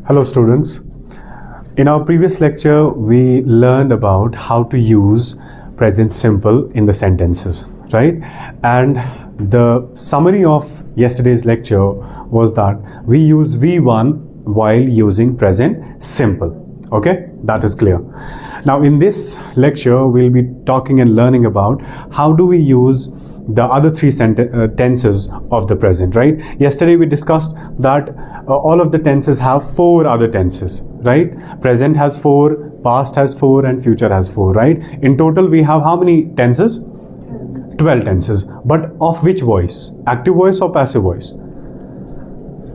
Hello students. In our previous lecture, we learned about how to use present simple in the sentences, right? And the summary of yesterday's lecture was that we use V1 while using present simple. Okay, that is clear. Now in this lecture, we'll be talking and learning about how do we use the other three tenses of the present, right? Yesterday we discussed that all of the tenses have four other tenses, right? Present has four, past has four, and future has four, right? In total we have how many tenses? 12 tenses. But of which voice? Active voice or passive voice?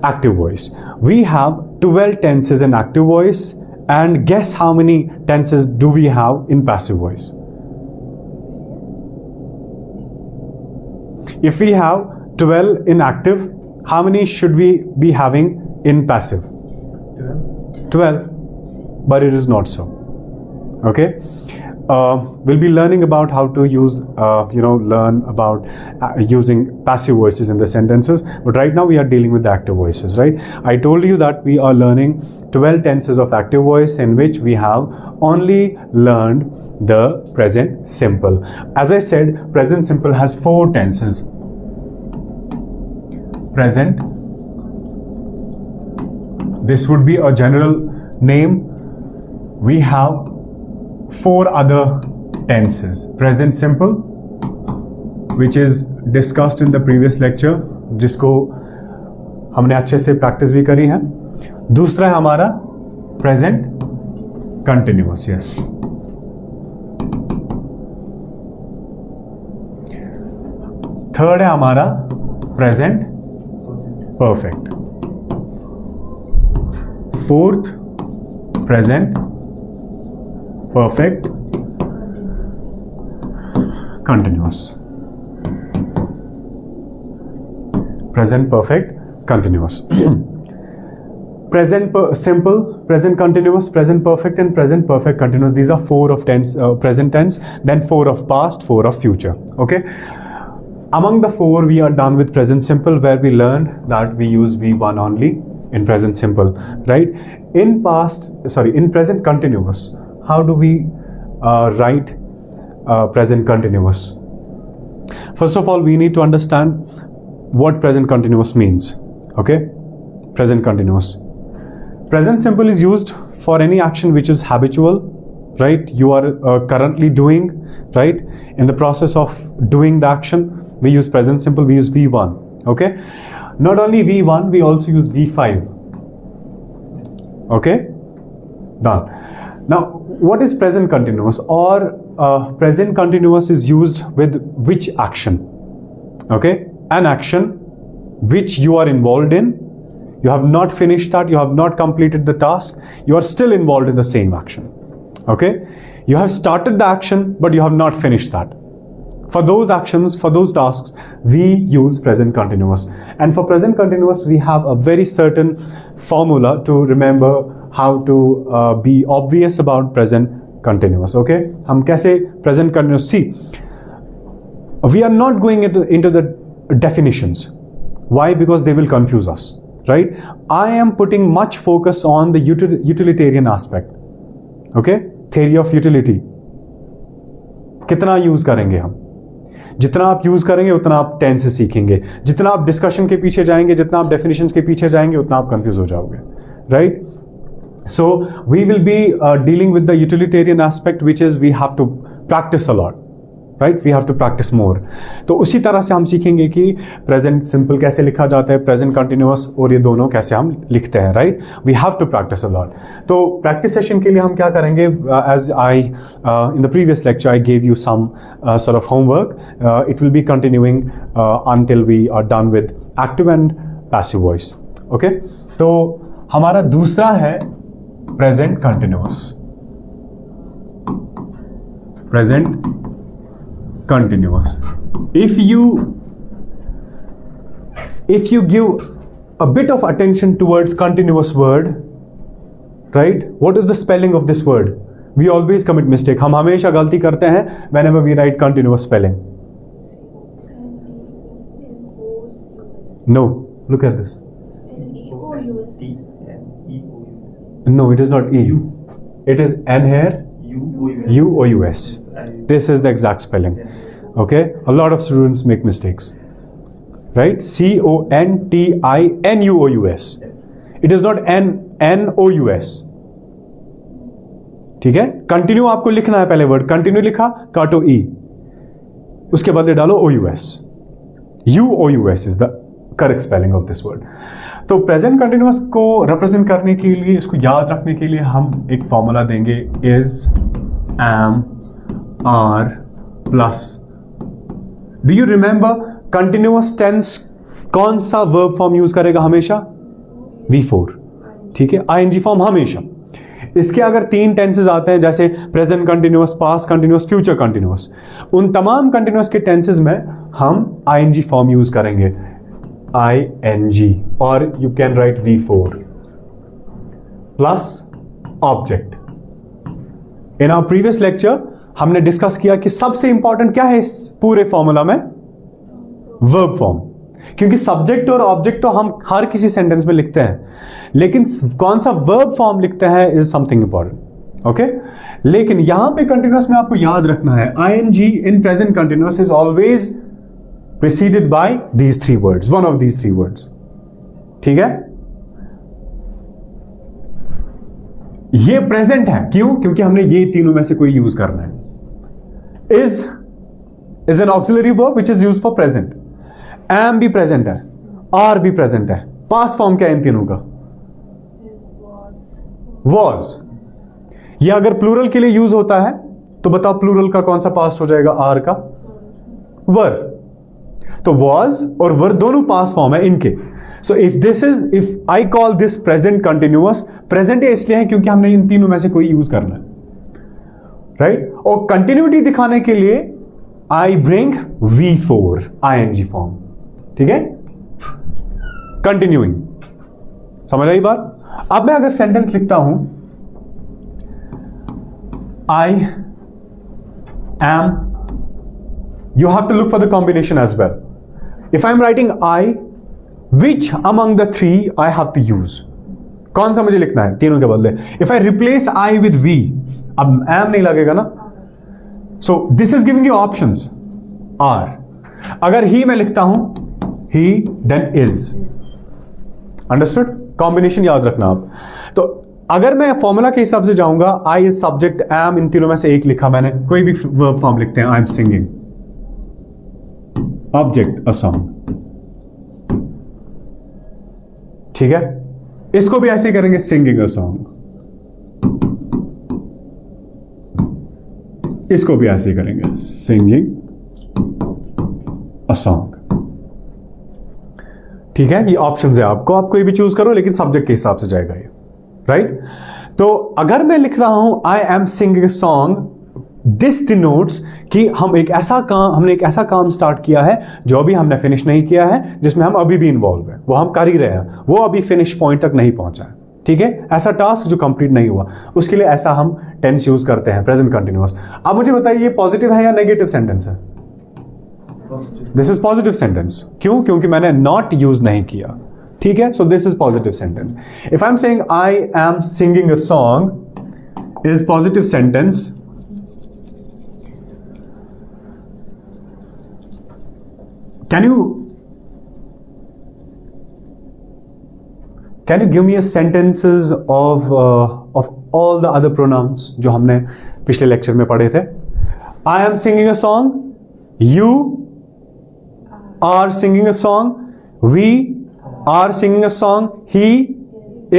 Active voice. We have 12 tenses in active voice, and guess how many tenses do we have in passive voice? If we have 12 in active, how many should we be having in passive? 12. But it is not so. Okay. We'll be learning about how to use, learn about using passive voices in the sentences. But right now we are dealing with the active voices, right? I told you that we are learning 12 tenses of active voice in which we have only learned the present simple. As I said, present simple has four tenses. Present. This would be a general name. We have four other tenses. Present simple, which is discussed in the previous lecture, जिसको हमने अच्छे से practice भी करी है. दूसरा है हमारा present continuous. Yes. थर्ड है हमारा present perfect. Fourth present perfect continuous. Present perfect continuous. Present simple, present continuous, present perfect, and present perfect continuous. These are four of tense, present tense, then four of past, four of future. Okay. Among the four, we are done with present simple, where we learned that we use V1 only in present simple, right? In present continuous, how do we write present continuous? First of all, we need to understand what present continuous means. Okay, present continuous. Present simple is used for any action which is habitual, right? You are currently doing, right? In the process of doing the action, we use present simple, we use V1. Okay, not only V1, we also use V5. Okay, done. Now, what is present continuous? Or present continuous is used with which action? Okay, an action which you are involved in. You have not finished that, you have not completed the task, you are still involved in the same action. Okay, you have started the action, but you have not finished that. For those actions, for those tasks, we use present continuous. And for present continuous, we have a very certain formula to remember how to be obvious about present continuous. Okay, हम कैसे present continuous? See, we are not going into the definitions. Why? Because they will confuse us, right? I am putting much focus on the utilitarian aspect. Okay, theory of utility. कितना use करेंगे हम? जितना आप use करेंगे उतना आप tense सीखेंगे. जितना आप डिस्कशन के पीछे जाएंगे, जितना आप डेफिनेशंस के पीछे जाएंगे, उतना आप कंफ्यूज हो जाओगे, right? So we will be dealing with the utilitarian aspect, which is we have to practice a lot, right? We have to practice more. तो उसी तरह से हम सीखेंगे कि present simple कैसे लिखा जाता है, present continuous, और ये दोनों कैसे हम लिखते हैं, right? We have to practice a lot. तो practice session के लिए हम क्या करेंगे? As in the previous lecture, I gave you some sort of homework. It will be continuing until we are done with active and passive voice. Okay? तो हमारा दूसरा है present continuous. Present continuous. If you give a bit of attention towards continuous word, right? What is the spelling of this word? We always commit mistake. हम हमेशा गलती करते हैं whenever we write continuous spelling. No, look at this. No, it is not E. It is N here. U-O-U-S. This is the exact spelling. Okay? A lot of students make mistakes. Right? C-O-N-T-I-N-U-O-U-S. It is not N-N-O-U-S. ठीक है? Continue आपको लिखना है, पहले word continue लिखा, काटो E, उसके बदले डालो O-U-S. U-O-U-S is the correct spelling of this word. तो प्रेजेंट कंटिन्यूअस को रिप्रेजेंट करने के लिए, इसको याद रखने के लिए हम एक फॉर्मूला देंगे, is am are plus. Do you remember continuous tense कौन सा वर्ब फॉर्म यूज करेगा हमेशा? V4. ठीक है, आईएनजी फॉर्म हमेशा. इसके अगर 3 टेंसेस आते हैं, जैसे present continuous, past continuous, future continuous, उन तमाम कंटिन्यूअस के टेंसेस में हम आईएनजी फॉर्म यूज करेंगे, ING, or you can write V4 plus object. In our previous lecture हमने डिस्कस किया कि सबसे इंपॉर्टेंट क्या है इस पूरे फॉर्मूला में? Verb form. क्योंकि सब्जेक्ट और ऑब्जेक्ट तो हम हर किसी सेंटेंस में लिखते हैं, लेकिन कौन सा वर्ब फॉर्म लिखते हैं इज समथिंग इंपॉर्टेंट. ओके, लेकिन यहां पे कंटिन्यूअस में आपको याद रखना है, ING in present continuous is always preceded by these 3 words, one of these 3 words. ठीक है? ये प्रेजेंट है, क्यों? क्योंकि हमने ये तीनों में से कोई यूज करना है. Is an auxiliary verb which is used for present. Am भी प्रेजेंट है, आर भी प्रेजेंट है. पास्ट फॉर्म क्या है इन तीनों का? वॉज. ये अगर प्लूरल के लिए यूज होता है तो बताओ प्लूरल का कौन सा पास्ट हो जाएगा? आर का वर. तो वॉज और वर दोनों पास्ट फॉर्म है इनके. So if I call this present continuous, present इसलिए है क्योंकि हमने इन तीनों में से कोई यूज करना है, राइट? और कंटिन्यूटी दिखाने के लिए I bring V4 ING form. ठीक है, कंटिन्यूइंग. समझ आई बात? अब मैं अगर सेंटेंस लिखता हूं, I am, you have to look for the combination as well. If I'm writing I, which among the 3 I have to use? कौन सा मुझे लिखना है तीनों के बदले? If I replace I with V, अब am नहीं लगेगा ना. So this is giving you options. R. अगर he मैं लिखता हूं, he then is. Understood? Combination याद रखना आप. तो अगर मैं फॉर्मूला के हिसाब से जाऊंगा, I is subject, am इन तीनों में से एक लिखा मैंने, कोई भी वर्ब फॉर्म लिखते हैं, I am singing. Object a song. ठीक है, इसको भी ऐसे करेंगे, singing a song. इसको भी ऐसे करेंगे, singing a song. ठीक है, ये ऑप्शंस है आपको, आप कोई भी चूज करो, लेकिन सब्जेक्ट के हिसाब से जाएगा ये, राइट? तो अगर मैं लिख रहा हूं I am singing a song, this denotes कि हमने एक ऐसा काम स्टार्ट किया है जो अभी हमने फिनिश नहीं किया है, जिसमें हम अभी भी इन्वॉल्व हैं, वो हम कर ही रहे हैं, वो अभी फिनिश पॉइंट तक नहीं पहुंचा है. ठीक है, ऐसा टास्क जो कंप्लीट नहीं हुआ, उसके लिए ऐसा हम टेंस यूज करते हैं, प्रेजेंट कंटिन्यूअस. अब मुझे बताइए ये पॉजिटिव है या नेगेटिव सेंटेंस है? This is positive sentence. क्यों? क्योंकि मैंने नॉट यूज नहीं किया. ठीक है, so this is positive sentence. If I am saying I am singing a song is positive sentence. Can you give me a sentences of all the other pronouns जो हमने पिछले लेक्चर में पढ़े थे? I am singing a song. You are singing a song. We are singing a song. He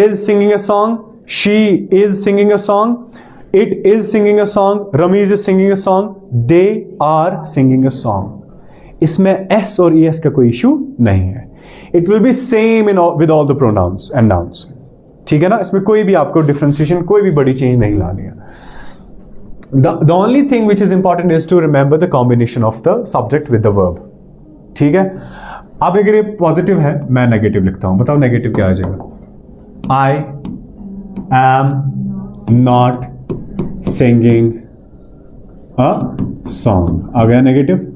is singing a song. She is singing a song. It is singing a song. Ramesh is singing a song. They are singing a song. इसमें S और ES का कोई issue नहीं है. It will be same with all the pronouns and nouns. ठीक है ना, इसमें कोई भी आपको डिफरेंशिएशन, कोई भी बड़ी चेंज नहीं लानी है. The only thing which is important is to remember the combination of the subject with the verb. ठीक है, अब अगर ये पॉजिटिव है, मैं नेगेटिव लिखता हूं, बताओ नेगेटिव क्या आ जाएगा? I am not singing a song. आ गया नेगेटिव.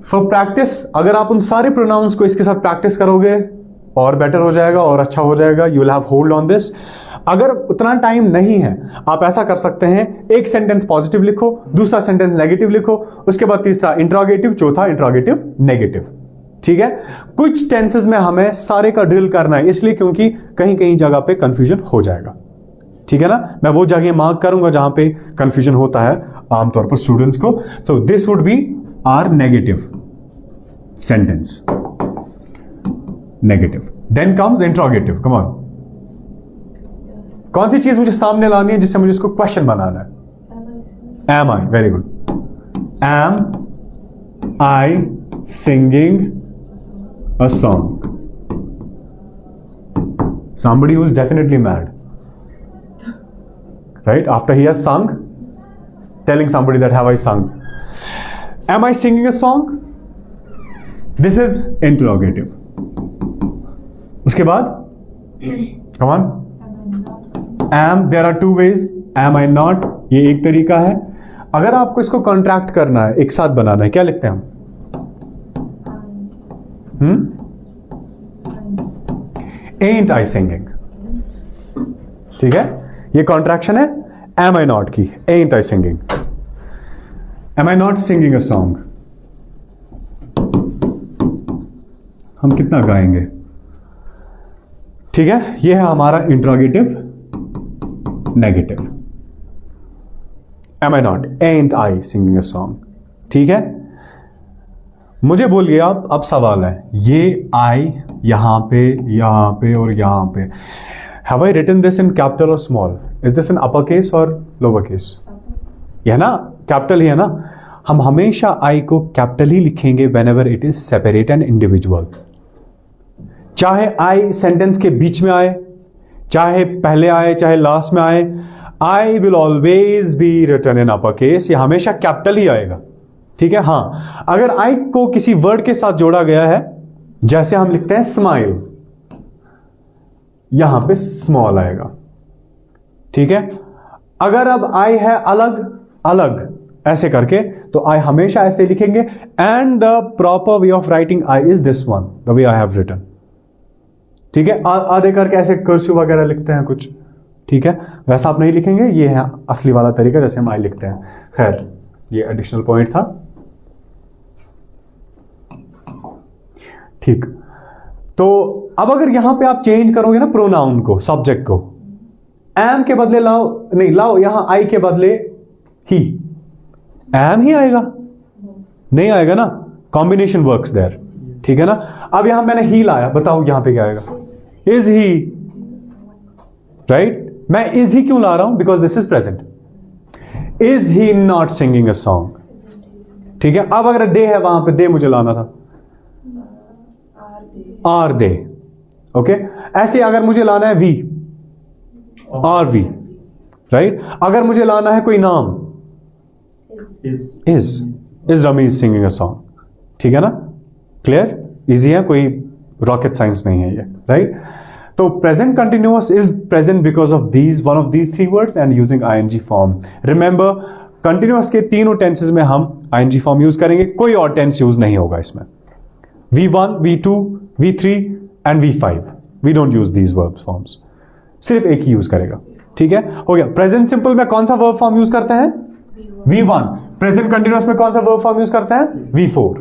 फॉर प्रैक्टिस, अगर आप उन सारे प्रोनाउंस को इसके साथ प्रैक्टिस करोगे और बेटर हो जाएगा और अच्छा हो जाएगा। You will have hold on this. अगर उतना टाइम नहीं है, आप ऐसा कर सकते हैं, एक सेंटेंस पॉजिटिव लिखो, दूसरा सेंटेंस नेगेटिव लिखो, उसके बाद तीसरा इंट्रोगेटिव, चौथा इंट्रोगेटिव नेगेटिव। ठीक है, कुछ टेंसेस में हमें सारे का ड्रिल करना है, इसलिए क्योंकि कहीं कहीं जगह पे कंफ्यूजन हो जाएगा। ठीक है ना, मैं वो जगह मार्क करूंगा जहां पे कंफ्यूजन होता है आमतौर पर स्टूडेंट्स को। So this would be are negative sentence, negative. Then comes interrogative. Come on, कौन सी चीज मुझे सामने लानी है जिससे मुझे इसको क्वेश्चन बनाना है? Am I, very good. Am I singing a song? somebody who is definitely mad, right? After he has sung, telling somebody that have I sung? Am I singing a song? This is interrogative. उसके बाद come on, am, there are two ways, am I not, ये एक तरीका है। अगर आपको इसको contract करना है, एक साथ बनाना है, क्या लिखते हैं हम? Ain't I singing? ठीक है, ये कॉन्ट्रैक्शन है am I not की, ain't I singing? Am I not singing a song? हम कितना गाएंगे? ठीक है, ये है हमारा interrogative negative. Am I not? Ain't I singing a song? ठीक है, मुझे बोलिए आप, अब सवाल है, ये I यहां पे और यहां पे, have I written this in capital or small? Is this in upper case or lower case? यह ना कैपिटल ही है ना, हम हमेशा I को कैपिटल ही लिखेंगे whenever it is separate and individual। चाहे I सेंटेंस के बीच में आए, चाहे पहले आए, चाहे लास्ट में आए, I will always be written in upper case, ये हमेशा कैपिटल ही आएगा। ठीक है, हाँ, अगर I को किसी वर्ड के साथ जोड़ा गया है, जैसे हम लिखते हैं स्माइल, यहां पे स्मॉल आएगा। ठीक है, अगर अब I है अलग अलग ऐसे करके, तो I हमेशा ऐसे लिखेंगे, and the proper way of writing I is this one, the way I have written. ठीक है, आधे करके ऐसे कर्सिव वगैरह लिखते हैं कुछ, ठीक है, वैसा आप नहीं लिखेंगे, ये है असली वाला तरीका जैसे हम I लिखते हैं। खैर, ये एडिशनल पॉइंट था। ठीक, तो अब अगर यहां पे आप चेंज करोगे ना प्रोनाउन को, सब्जेक्ट को, एम के बदले लाओ, नहीं लाओ, यहां आई के बदले ही, एम ही आएगा? नहीं आएगा ना, कॉम्बिनेशन वर्क्स देयर। ठीक है ना, अब यहां मैंने ही लाया, बताओ यहां पे क्या आएगा? Is he, right? मैं इज ही क्यों ला रहा हूं? Because this is present. Is he not singing a song? ठीक है, अब अगर दे है वहां पे, दे मुझे लाना था, आर दे। ओके, ऐसे अगर मुझे लाना है वी, आर वी, राइट? अगर मुझे लाना है कोई नाम, is Rameez singing a song. ठीक है ना, क्लियर, इजी है, कोई रॉकेट साइंस नहीं है ये, राइट? तो present continuous is present because of these, one of these three words and using ING form. Remember, continuous के तीनों टेंसेस में हम आईएनजी फॉर्म यूज करेंगे, कोई और टेंस यूज नहीं होगा इसमें। V1, V2, V3 and V5, we don't use these verb forms, सिर्फ एक ही यूज करेगा। ठीक है, हो गया। प्रेजेंट सिंपल में कौन सा वर्ब फॉर्म यूज करते हैं? V1। प्रेजेंट कंटिन्यूअस में कौन सा वर्ब फॉर्म यूज करते हैं? V4।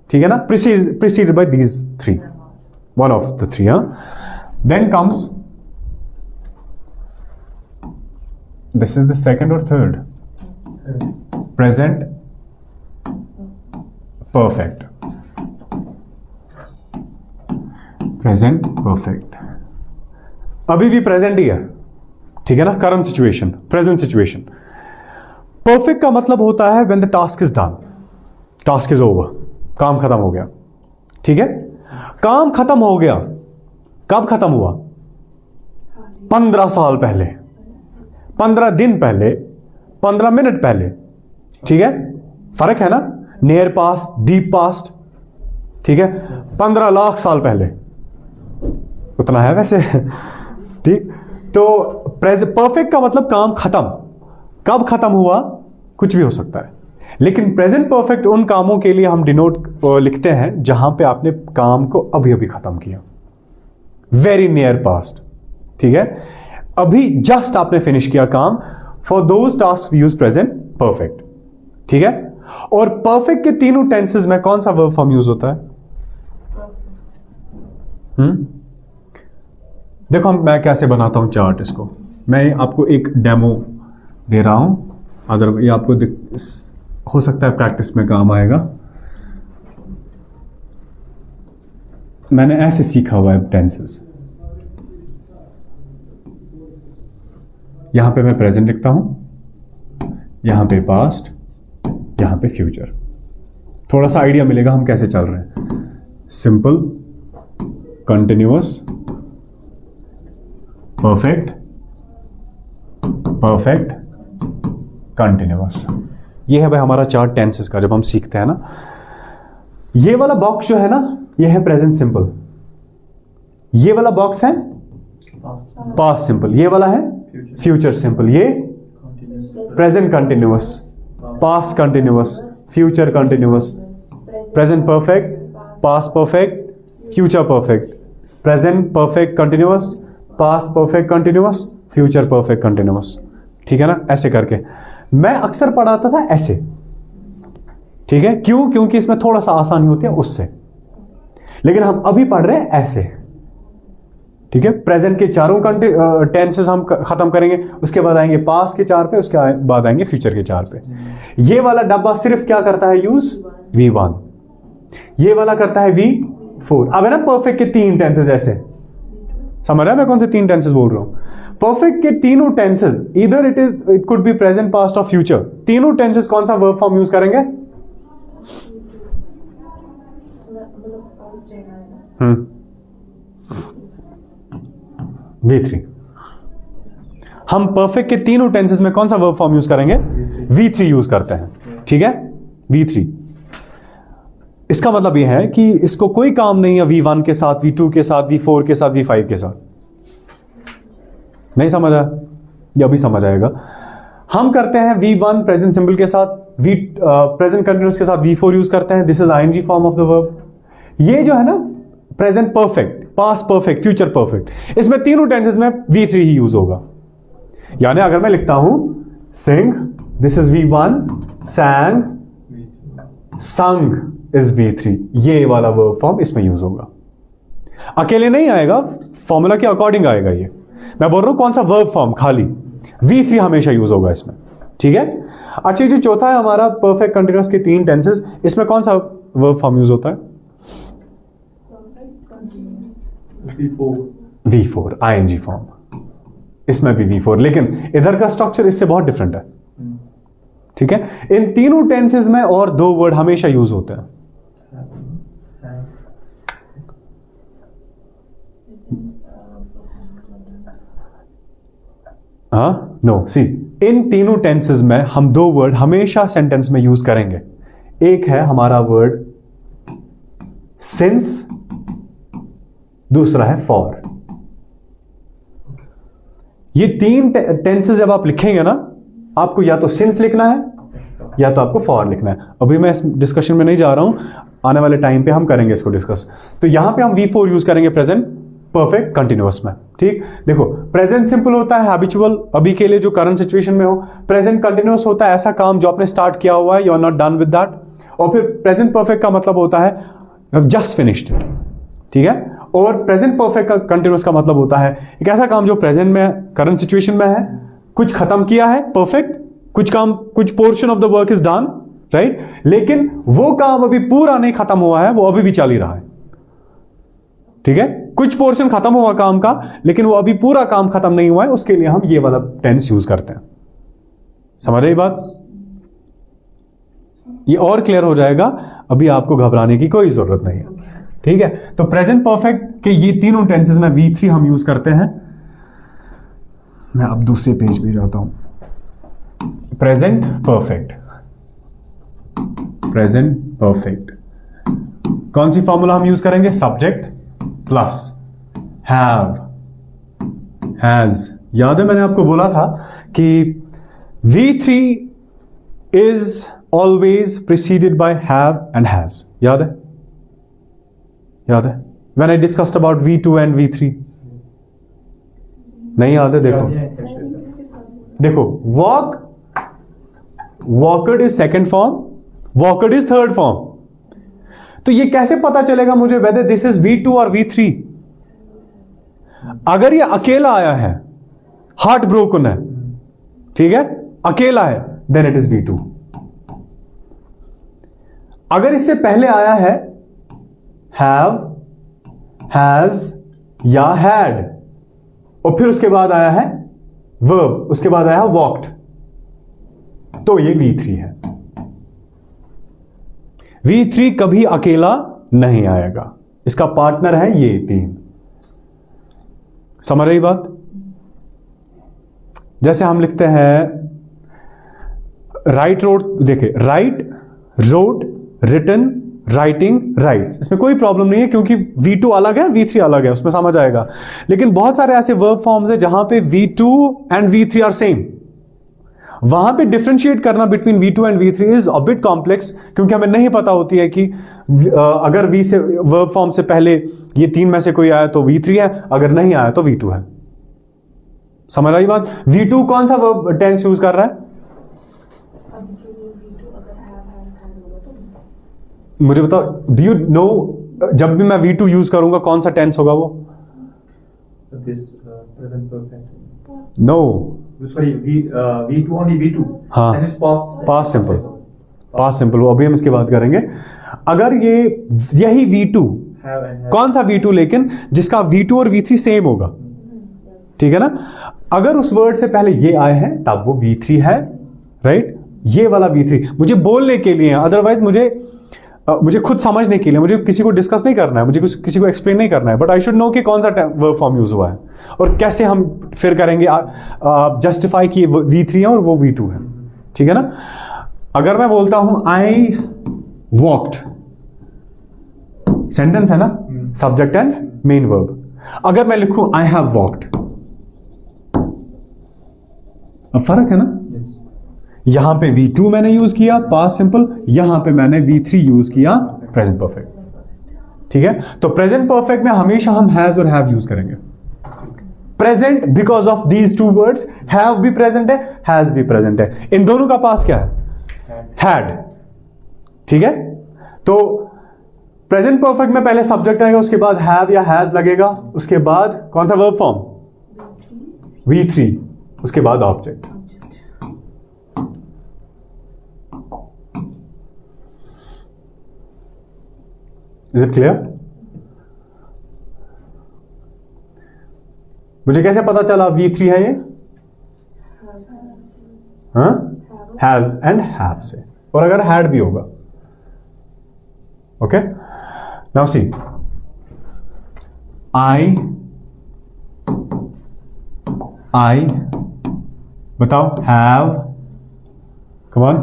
ठीक है ना, preceded by these three, one of the three, then comes, this is the second or third, present perfect, present perfect, अभी भी प्रेजेंट ही है। ठीक है ना, current situation, present situation. Perfect का मतलब होता है when the task is done, task is over, काम खत्म हो गया। ठीक है, काम खत्म हो गया, कब खत्म हुआ? 15 साल पहले, 15 दिन पहले, 15 मिनट पहले। ठीक है, फर्क है ना, नियर पास्ट, डीप पास्ट। ठीक है, 15 लाख साल पहले, उतना है वैसे। ठीक, तो परफेक्ट का मतलब काम खत्म, कब खत्म हुआ कुछ भी हो सकता है, लेकिन प्रेजेंट परफेक्ट उन कामों के लिए हम डिनोट लिखते हैं जहां पे आपने काम को अभी अभी खत्म किया। वेरी नियर पास्ट, ठीक है। अभी जस्ट आपने फिनिश किया काम, for those task use present perfect, ठीक है। और परफेक्ट के तीनों टेंसेस में कौन सा वर्ब फॉर्म यूज होता है? देखो मैं कैसे बनाता हूं चार्ट, इसको मैं आपको एक डेमो दे रहा हूं, अगर ये आपको हो सकता है प्रैक्टिस में काम आएगा। मैंने ऐसे सीखा हुआ है टेंसेस। यहां पे मैं प्रेजेंट लिखता हूं, यहां पे पास्ट, यहां पे फ्यूचर। थोड़ा सा आइडिया मिलेगा हम कैसे चल रहे हैं। Simple, continuous, perfect, perfect, continuous. ये है भाई हमारा चार्ट टेंसेस का जब हम सीखते हैं ना। ये वाला बॉक्स जो है ना, ये है प्रेजेंट सिंपल, ये वाला बॉक्स है पास्ट सिंपल, ये वाला है फ्यूचर सिंपल, ये present continuous, past continuous, future continuous, present perfect, past perfect, future perfect, present perfect continuous, past perfect continuous, future perfect continuous, ठीक है ना। ऐसे करके मैं अक्सर पढ़ाता था ऐसे, ठीक है। क्यों? क्योंकि इसमें थोड़ा सा आसानी होती है उससे। लेकिन हम अभी पढ़ रहे हैं ऐसे, ठीक है। प्रेजेंट के चारों टेंसेस हम खत्म करेंगे, उसके बाद आएंगे पास्ट के 4 पे, उसके बाद आएंगे फ्यूचर के 4 पे। ये वाला डब्बा सिर्फ क्या करता है यूज? V1। ये वाला करता है V4। अब है ना परफेक्ट के 3 टेंसेस ऐसे, समझ रहा है मैं कौन से 3 टेंसेस बोल रहा हूं? परफेक्ट के तीनों टेंसेस, इधर it could be present, past और फ्यूचर। तीनों टेंसेस कौन सा वर्ब फॉर्म यूज करेंगे? V3। हम परफेक्ट के तीनों टेंसेस में कौन सा वर्ब फॉर्म यूज करेंगे? V3 यूज करते हैं, ठीक है। V3। इसका मतलब यह है कि इसको कोई काम नहीं है V1 के साथ, V2 के साथ, V4 के साथ, V5 के साथ। नहीं समझा? या अभी समझ आएगा। हम करते हैं V1 प्रेजेंट सिंपल के साथ, प्रेजेंट कंटिन्यूअस के साथ V4 यूज करते हैं। This is ING form of the verb. ये जो है ना present perfect, past perfect, future perfect, इसमें तीनों टेंसेस में V3 ही यूज होगा। यानी अगर मैं लिखता हूं sing, this is V1, sang, sung is V3, ये वाला वर्ब फॉर्म इसमें यूज होगा। अकेले नहीं आएगा, फॉर्मूला के अकॉर्डिंग आएगा ये। मैं बोल रहा हूं कौन सा वर्ब फॉर्म, खाली V3 हमेशा यूज होगा इसमें, ठीक है। अच्छा, जो चौथा है हमारा परफेक्ट कंटिन्यूअस के 3 टेंसेस, इसमें कौन सा वर्ब फॉर्म यूज होता है? V4, ING form. इसमें भी V4, लेकिन इधर का स्ट्रक्चर इससे बहुत डिफरेंट है, ठीक है। इन तीनों टेंसेस में और 2 वर्ड हमेशा यूज होते हैं। हाँ, नो, सी, इन तीनों टेंसेस में हम 2 वर्ड हमेशा सेंटेंस में यूज करेंगे। एक है हमारा वर्ड सिंस, दूसरा है फॉर। ये 3 टेंसेस जब आप लिखेंगे ना, आपको या तो सिंस लिखना है या तो आपको फॉर लिखना है। अभी मैं इस डिस्कशन में नहीं जा रहा हूं, आने वाले टाइम पे हम करेंगे इसको डिस्कस। तो यहां पे हम V4 यूज करेंगे प्रेजेंट परफेक्ट कंटिन्यूअस में, ठीक। देखो, प्रेजेंट सिंपल होता है हैबिचुअल, अभी के लिए जो करंट सिचुएशन में हो। प्रेजेंट कंटिन्यूअस होता है ऐसा काम जो आपने स्टार्ट किया हुआ है, you are not done with that. और फिर प्रेजेंट परफेक्ट का मतलब होता है जस्ट फिनिश्ड, ठीक है। और प्रेजेंट परफेक्ट का कंटिन्यूअस का मतलब होता है एक ऐसा काम जो प्रेजेंट में, करंट सिचुएशन में है, कुछ खत्म किया है परफेक्ट, कुछ काम, कुछ portion of the work is done, right, लेकिन वो काम अभी पूरा नहीं खत्म हुआ है, वो अभी भी चल ही रहा है, ठीक है। कुछ पोर्शन खत्म हुआ काम का, लेकिन वो अभी पूरा काम खत्म नहीं हुआ है, उसके लिए हम ये वाला टेंस यूज करते हैं। समझ रहे बात? ये और क्लियर हो जाएगा, अभी आपको घबराने की कोई जरूरत नहीं है, ठीक है। तो प्रेजेंट परफेक्ट के ये तीनों टेंसेस में V3 हम यूज करते हैं। मैं अब दूसरे पेज पे जाता हूं। प्रेजेंट परफेक्ट, प्रेजेंट परफेक्ट, कौन सी फॉर्मूला हम यूज करेंगे? Subject plus have, has. याद है मैंने आपको बोला था कि V3 is always preceded by have and has. याद है? याद है? when I discussed about V2 and V3? नहीं याद है? देखो walked is second form, walked is third form. तो ये कैसे पता चलेगा मुझे whether this is V2 और V3? अगर ये अकेला आया है, हार्ट ब्रोकन है, ठीक है, अकेला है, देन इट इज V2. अगर इससे पहले आया है हैव, हैज या हैड, और फिर उसके बाद आया है वर्ब, उसके बाद आया है वॉक्ड, तो ये V3 है. V3 कभी अकेला नहीं आएगा, इसका पार्टनर है ये 3. समझ रही बात? जैसे हम लिखते हैं राइट रोड, देखिए write, wrote, written, writing, write, इसमें कोई प्रॉब्लम नहीं है क्योंकि V2 अलग है, V3 अलग है, उसमें समझ आएगा. लेकिन बहुत सारे ऐसे वर्ब फॉर्म्स है जहां पे V2 and V3 are same. वहां पे डिफरेंशिएट करना between V2 and V3 is a bit complex, क्योंकि हमें नहीं पता होती है कि अगर V से वर्ब फॉर्म से पहले ये 3 में से कोई आया तो V3 है, अगर नहीं आया तो V2 है. समझ आई बात? V2 कौन सा वर्ब टेंस यूज कर रहा है? मुझे बताओ, डू यू नो जब भी मैं V2 यूज करूंगा कौन सा टेंस होगा वो? No, sorry, V2 only V2. हाँ, And it's past simple, past simple, वो अभी हम इसकी बात करेंगे. अगर ये यही V2, कौन सा V2 लेकिन जिसका V2 और V3 सेम होगा, ठीक है ना? अगर उस वर्ड से पहले ये आए हैं तब वो V3 है, राइट? ये वाला V3 मुझे बोलने के लिए, अदरवाइज मुझे खुद समझने के लिए, मुझे किसी को डिस्कस नहीं करना है, मुझे किसी को एक्सप्लेन नहीं करना है, बट आई शुड नो कि कौन सा वर्ब फॉर्म यूज हुआ है और कैसे हम फिर करेंगे जस्टिफाई कि V3 है और वो V2 है. ठीक है ना? अगर मैं बोलता हूं आई वॉक्ड, सेंटेंस है ना, सब्जेक्ट एंड मेन वर्ब. अगर मैं लिखूं आई हैव वॉक्ड, अब फर्क है ना? यहां पे V2 मैंने यूज किया पास्ट सिंपल, यहां पे मैंने V3 यूज किया प्रेजेंट परफेक्ट. ठीक है? तो प्रेजेंट परफेक्ट में हमेशा हम हैज और हैव यूज करेंगे. Present because of these two words, have भी प्रेजेंट है, हैज भी प्रेजेंट है. इन दोनों का पास क्या है? हैड. ठीक है? तो प्रेजेंट परफेक्ट में पहले सब्जेक्ट आएगा, उसके बाद हैव या हैज लगेगा, उसके बाद कौन सा वर्ब फॉर्म? V3, उसके बाद ऑब्जेक्ट. Is it clear? मुझे कैसे पता चला V3 है ये? हैज एंड हैव से, और अगर हैड भी होगा. ओके, नाउ सी, आई बताओ, have, come on,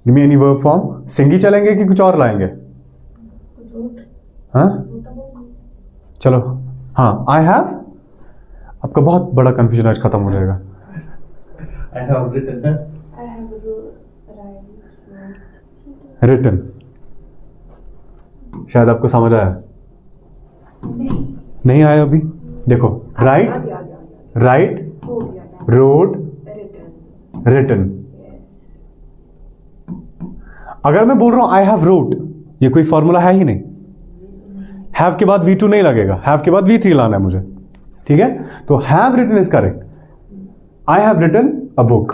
give me any verb form. सिंगी चलेंगे कि कुछ और लाएंगे? हाँ चलो, हाँ आई हैव. आपका बहुत बड़ा कंफ्यूजन आज खत्म हो जाएगा. I have written. रिटन, शायद आपको समझ आया. नहीं आया अभी? देखो, राइट, रोड, रिटन. अगर मैं बोल रहा हूं आई हैव रोट, ये कोई फॉर्मूला है ही नहीं. हैव के बाद V2 नहीं लगेगा, हैव के बाद V3 लाना है मुझे. ठीक है? तो have written is correct. I have written a book.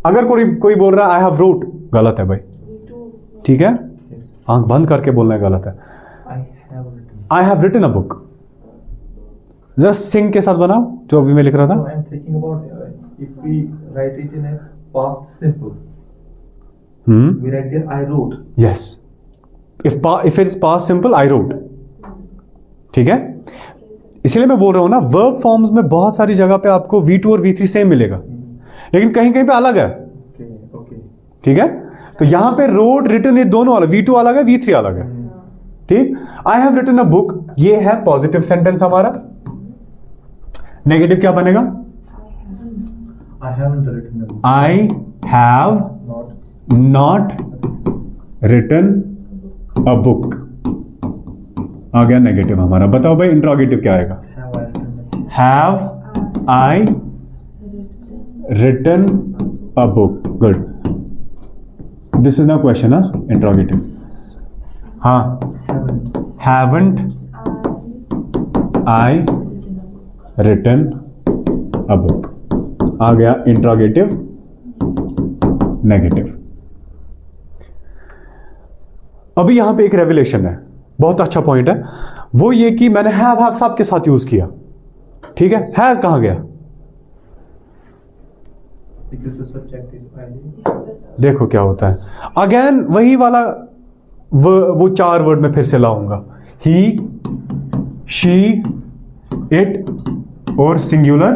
अगर कोई बोल रहा है आई हैव रोट, गलत है भाई. ठीक है? आंख बंद करके बोलना है, गलत है. I have written a book. जरा सिंग के साथ बनाओ जो अभी मैं लिख रहा था. I am thinking about if we write it in a past simple. We write there I wrote. Yes. If it is past simple, I wrote. ठीक है? इसलिए मैं बोल रहा हूं ना, वर्ब फॉर्म्स में बहुत सारी जगह पे आपको V2 और V3 सेम मिलेगा, लेकिन कहीं कहीं पे अलग है. ठीक है? तो यहां पे रोड, रिटन, ये दोनों अलग, V2 अलग है, V3 अलग है. ठीक? I have written a book, ये है पॉजिटिव सेंटेंस हमारा. नेगेटिव क्या बनेगा? I haven't written a book. I have not written a book. आ गया नेगेटिव हमारा। बताओ भाई इंट्रोगेटिव क्या आएगा? Have I written the book? Have I written a book. Good, this is ना क्वेश्चन। इंट्रोगेटिव। हाँ, Haven't haven't I written a book. आ गया इंट्रोगेटिव नेगेटिव। अभी यहां पे एक रेवलेशन है, बहुत अच्छा पॉइंट है। वो ये कि मैंने हैव सब के साथ यूज किया, ठीक है। हैज कहां गया? because the subject is I. देखो क्या होता है। अगेन वही वाला वो 4 वर्ड में फिर से लाऊंगा। ही, शी, इट और सिंगुलर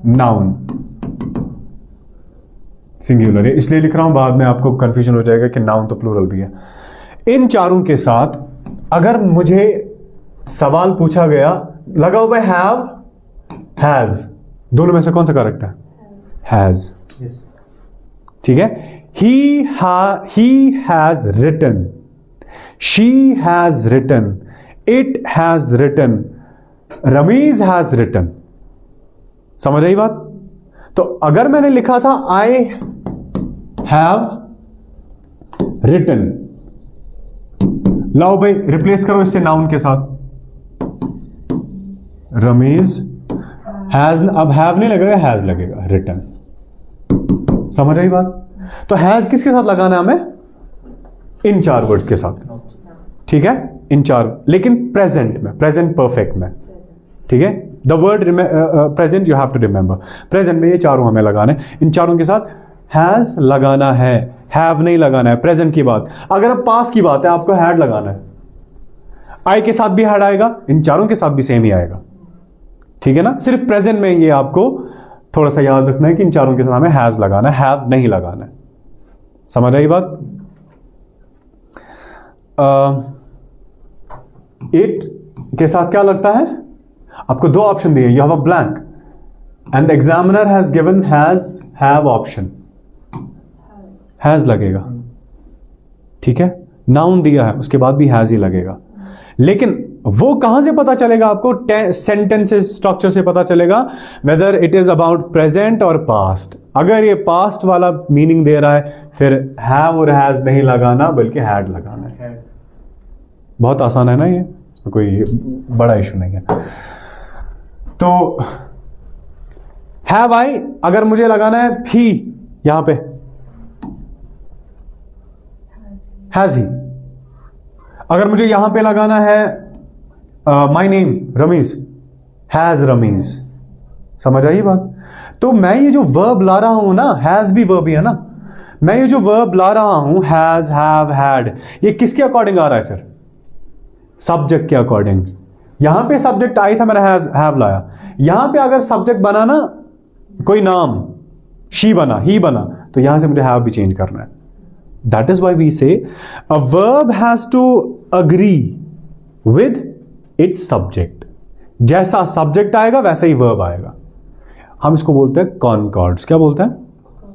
नाउन। सिंगुलर है इसलिए लिख रहा हूं, बाद में आपको कंफ्यूजन हो जाएगा कि नाउन तो प्लूरल भी है। इन चारों के साथ अगर मुझे सवाल पूछा गया, लगा हुआ हैव, हैज, दोनों में से कौन सा करेक्ट है? हैज। Yes. ठीक है। he has written, she has written, it has written, Ramiz has written। समझ आई बात? तो अगर मैंने लिखा था I have written, लाओ भाई रिप्लेस करो इससे नाउन के साथ। रमीज हैज, अब हैव नहीं लगेगा, हैज लगेगा, रिटन। समझ रही बात? तो हैज किसके साथ लगाना है हमें? इन 4 वर्ड्स के साथ, ठीक है। इन 4, लेकिन प्रेजेंट में, प्रेजेंट परफेक्ट में, ठीक है। The word present you have to remember. Present में ये चारों हमें लगाने, इन चारों के साथ हैज लगाना है, हैव नहीं लगाना है। प्रेजेंट की बात, अगर अब पास्ट की बात है आपको हैड लगाना है। आई के साथ भी हैड आएगा, इन चारों के साथ भी सेम ही आएगा, ठीक है ना। सिर्फ प्रेजेंट में ये आपको थोड़ा सा याद रखना है कि इन चारों के साथ हमें हैज लगाना है, हैव नहीं लगाना है। समझ आई बात? इट के साथ क्या लगता है? आपको 2 ऑप्शन दिए, you have a blank and the examiner has given has have option, has लगेगा, ठीक है। नाउन दिया है उसके बाद भी हैज ही लगेगा, लेकिन वो कहां से पता चलेगा आपको? सेंटेंस स्ट्रक्चर से पता चलेगा whether it is about present और पास्ट। अगर ये पास्ट वाला मीनिंग दे रहा है फिर हैव और हैज नहीं लगाना बल्कि हैड लगाना है। बहुत आसान है ना ये, इसमें कोई बड़ा इशू नहीं है। तो हैव आई, अगर मुझे लगाना है ही यहां पे, हैज ही। अगर मुझे यहां पे लगाना है my name Rameez, has Rameez. समझ आई बात? तो मैं ये जो वर्ब ला रहा हूं ना, हैज भी वर्ब ही है ना, मैं ये जो वर्ब ला रहा हूं हैज, हैव, हैड, ये किसके अकॉर्डिंग आ रहा है? फिर सब्जेक्ट के अकॉर्डिंग। यहां पे सब्जेक्ट आई था, मैंने हैज हैव लाया। यहां पे अगर सब्जेक्ट बना ना कोई नाम, शी बना, ही बना, तो यहां से मुझे हैव भी चेंज करना है। That is why we say a verb has to agree with its subject. जैसा सब्जेक्ट आएगा वैसा ही वर्ब आएगा। हम इसको बोलते हैं कॉनकॉर्ड्स। क्या बोलते हैं?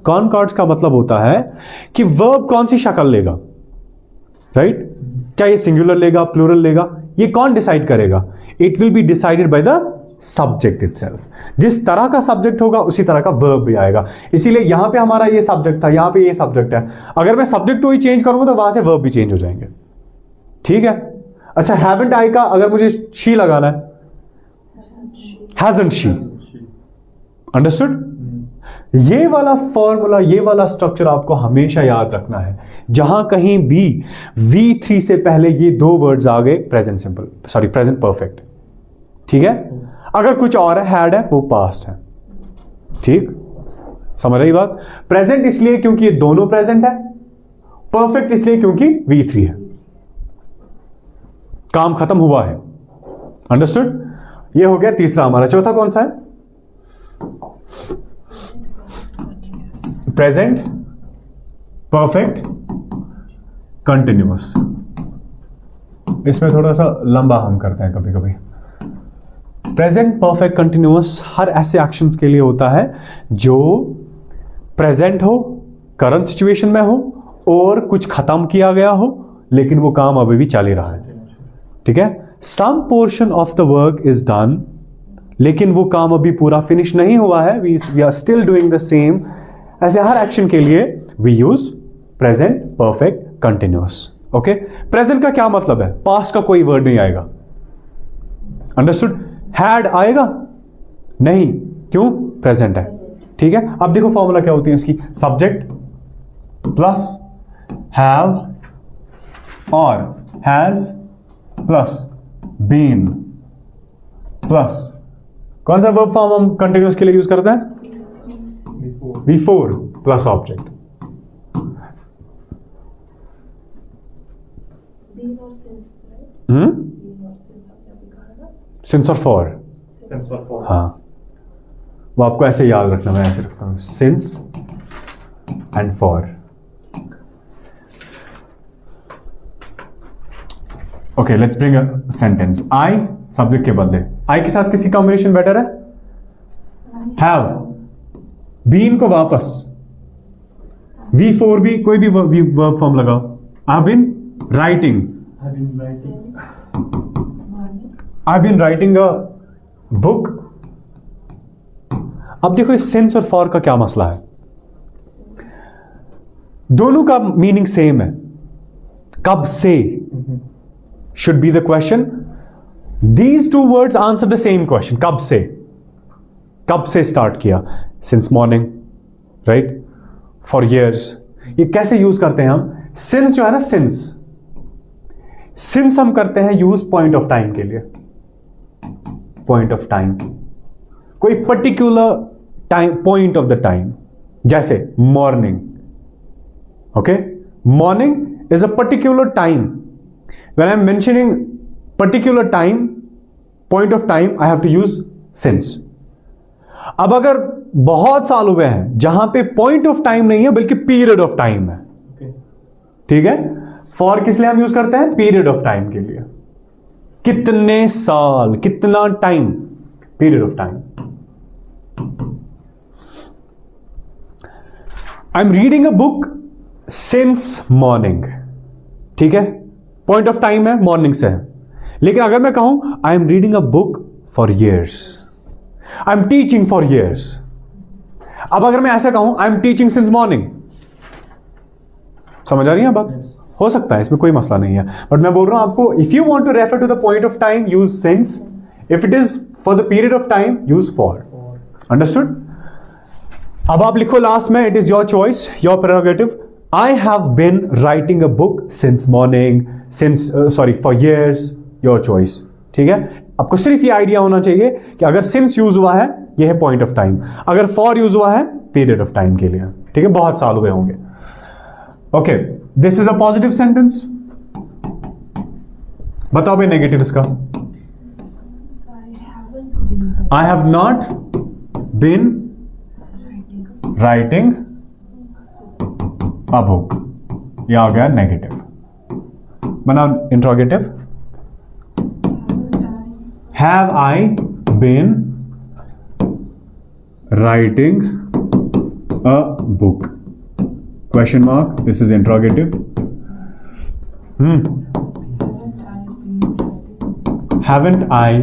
कॉनकॉर्ड्स का मतलब होता है कि वर्ब कौन सी शक्ल लेगा, राइट? क्या ये सिंगुलर लेगा, प्लूरल लेगा, ये कौन डिसाइड करेगा? It will be decided by the subject itself. जिस तरह का सब्जेक्ट होगा उसी तरह का वर्ब भी आएगा। इसीलिए यहां पे हमारा ये सब्जेक्ट था, यहां पे ये सब्जेक्ट है, अगर मैं सब्जेक्ट को ही चेंज करूंगा तो वहां से वर्ब भी चेंज हो जाएंगे, ठीक है। अच्छा, हैवंट आई का अगर मुझे शी लगाना है, हैजंट शी। अंडरस्टूड? ये वाला फॉर्मूला, ये वाला स्ट्रक्चर आपको हमेशा याद रखना है। जहां कहीं भी V3 से पहले ये 2 वर्ड्स आ गए, present simple, sorry present perfect, ठीक है। अगर कुछ और है, हैड है, वो पास्ट है, ठीक। समझ रही बात? प्रेजेंट इसलिए क्योंकि ये दोनों प्रेजेंट है, परफेक्ट इसलिए क्योंकि V3 है, काम खत्म हुआ है। अंडरस्टूड? ये हो गया तीसरा हमारा। चौथा कौन सा है? Present perfect continuous. इसमें थोड़ा सा लंबा हम करते हैं कभी कभी। प्रेजेंट परफेक्ट कंटिन्यूअस हर ऐसे एक्शंस के लिए होता है जो प्रेजेंट हो, करंट सिचुएशन में हो, और कुछ खत्म किया गया हो लेकिन वो काम अभी भी चल ही रहा है, ठीक है। Some portion of the work is done, लेकिन वो काम अभी पूरा फिनिश नहीं हुआ है, we are still doing the same. ऐसे हर एक्शन के लिए we use present perfect continuous. Okay, present का क्या मतलब है? पास्ट का कोई वर्ड नहीं आएगा। अंडरस्टूड? हैड आएगा नहीं, क्यों? प्रेजेंट है। ठीक है, अब देखो फॉर्मूला क्या होती है इसकी, सब्जेक्ट प्लस हैव और हैज प्लस बीन प्लस कौन सा वर्ब फॉर्म हम कंटिन्यूअस के लिए यूज करते हैं? V4 plus object. सिंस और फॉर। हाँ, वो आपको ऐसे याद रखना, मैं ऐसे रखता हूं, since and for. Okay, let's bring a sentence. I subject के बदले आई के साथ किसी कॉम्बिनेशन बेटर है? हैव। बीन को वापस V4 भी कोई भी वर्ब फॉर्म लगाओ। I have been writing, I have been writing a book. अब देखो इस सिंस और फॉर का क्या मसला है, दोनों का मीनिंग सेम है। कब से should be the question. These two words answer the same question. कब से? कब से स्टार्ट किया? Since morning, right? For years. ये कैसे यूज करते हैं हम? Since जो है ना, since हम करते हैं यूज पॉइंट ऑफ टाइम के लिए। पॉइंट ऑफ टाइम, कोई particular time, point of the time, जैसे morning. Okay, morning is a particular time. When I'm mentioning particular time, point of time, I have to use since. अब अगर बहुत साल हुए हैं जहां पे point of time नहीं है बल्कि period of time है, ठीक है? For किस लिए हम यूज करते हैं? Period of time के लिए। कितने साल, कितना time, period of time. I'm reading a book since morning. ठीक है, पॉइंट ऑफ टाइम है, मॉर्निंग से है। लेकिन अगर मैं कहूं I am reading a book for years, I am teaching for years. अब अगर मैं ऐसा कहूं I am teaching since morning, समझ आ रही है बात? हो सकता है, इसमें कोई मसला नहीं है, बट मैं बोल रहा हूं आपको, if you want to refer to the point of time use since, if it is for the period of time use for. Understood? अब आप लिखो लास्ट में, it is your choice, your prerogative. I have been writing a book since morning, for years, your choice. ठीक है, आपको सिर्फ ये idea होना चाहिए कि अगर since यूज हुआ है, ये है पॉइंट ऑफ टाइम, अगर for यूज हुआ है पीरियड ऑफ टाइम के लिए। ठीक है, बहुत साल हुए होंगे। Okay, this is a positive sentence. बताओ भाई नेगेटिव इसका। I have not been writing a book, ये आ गया नेगेटिव। बनाओ interrogative. Have I been writing a book? Question mark, this is interrogative. Haven't I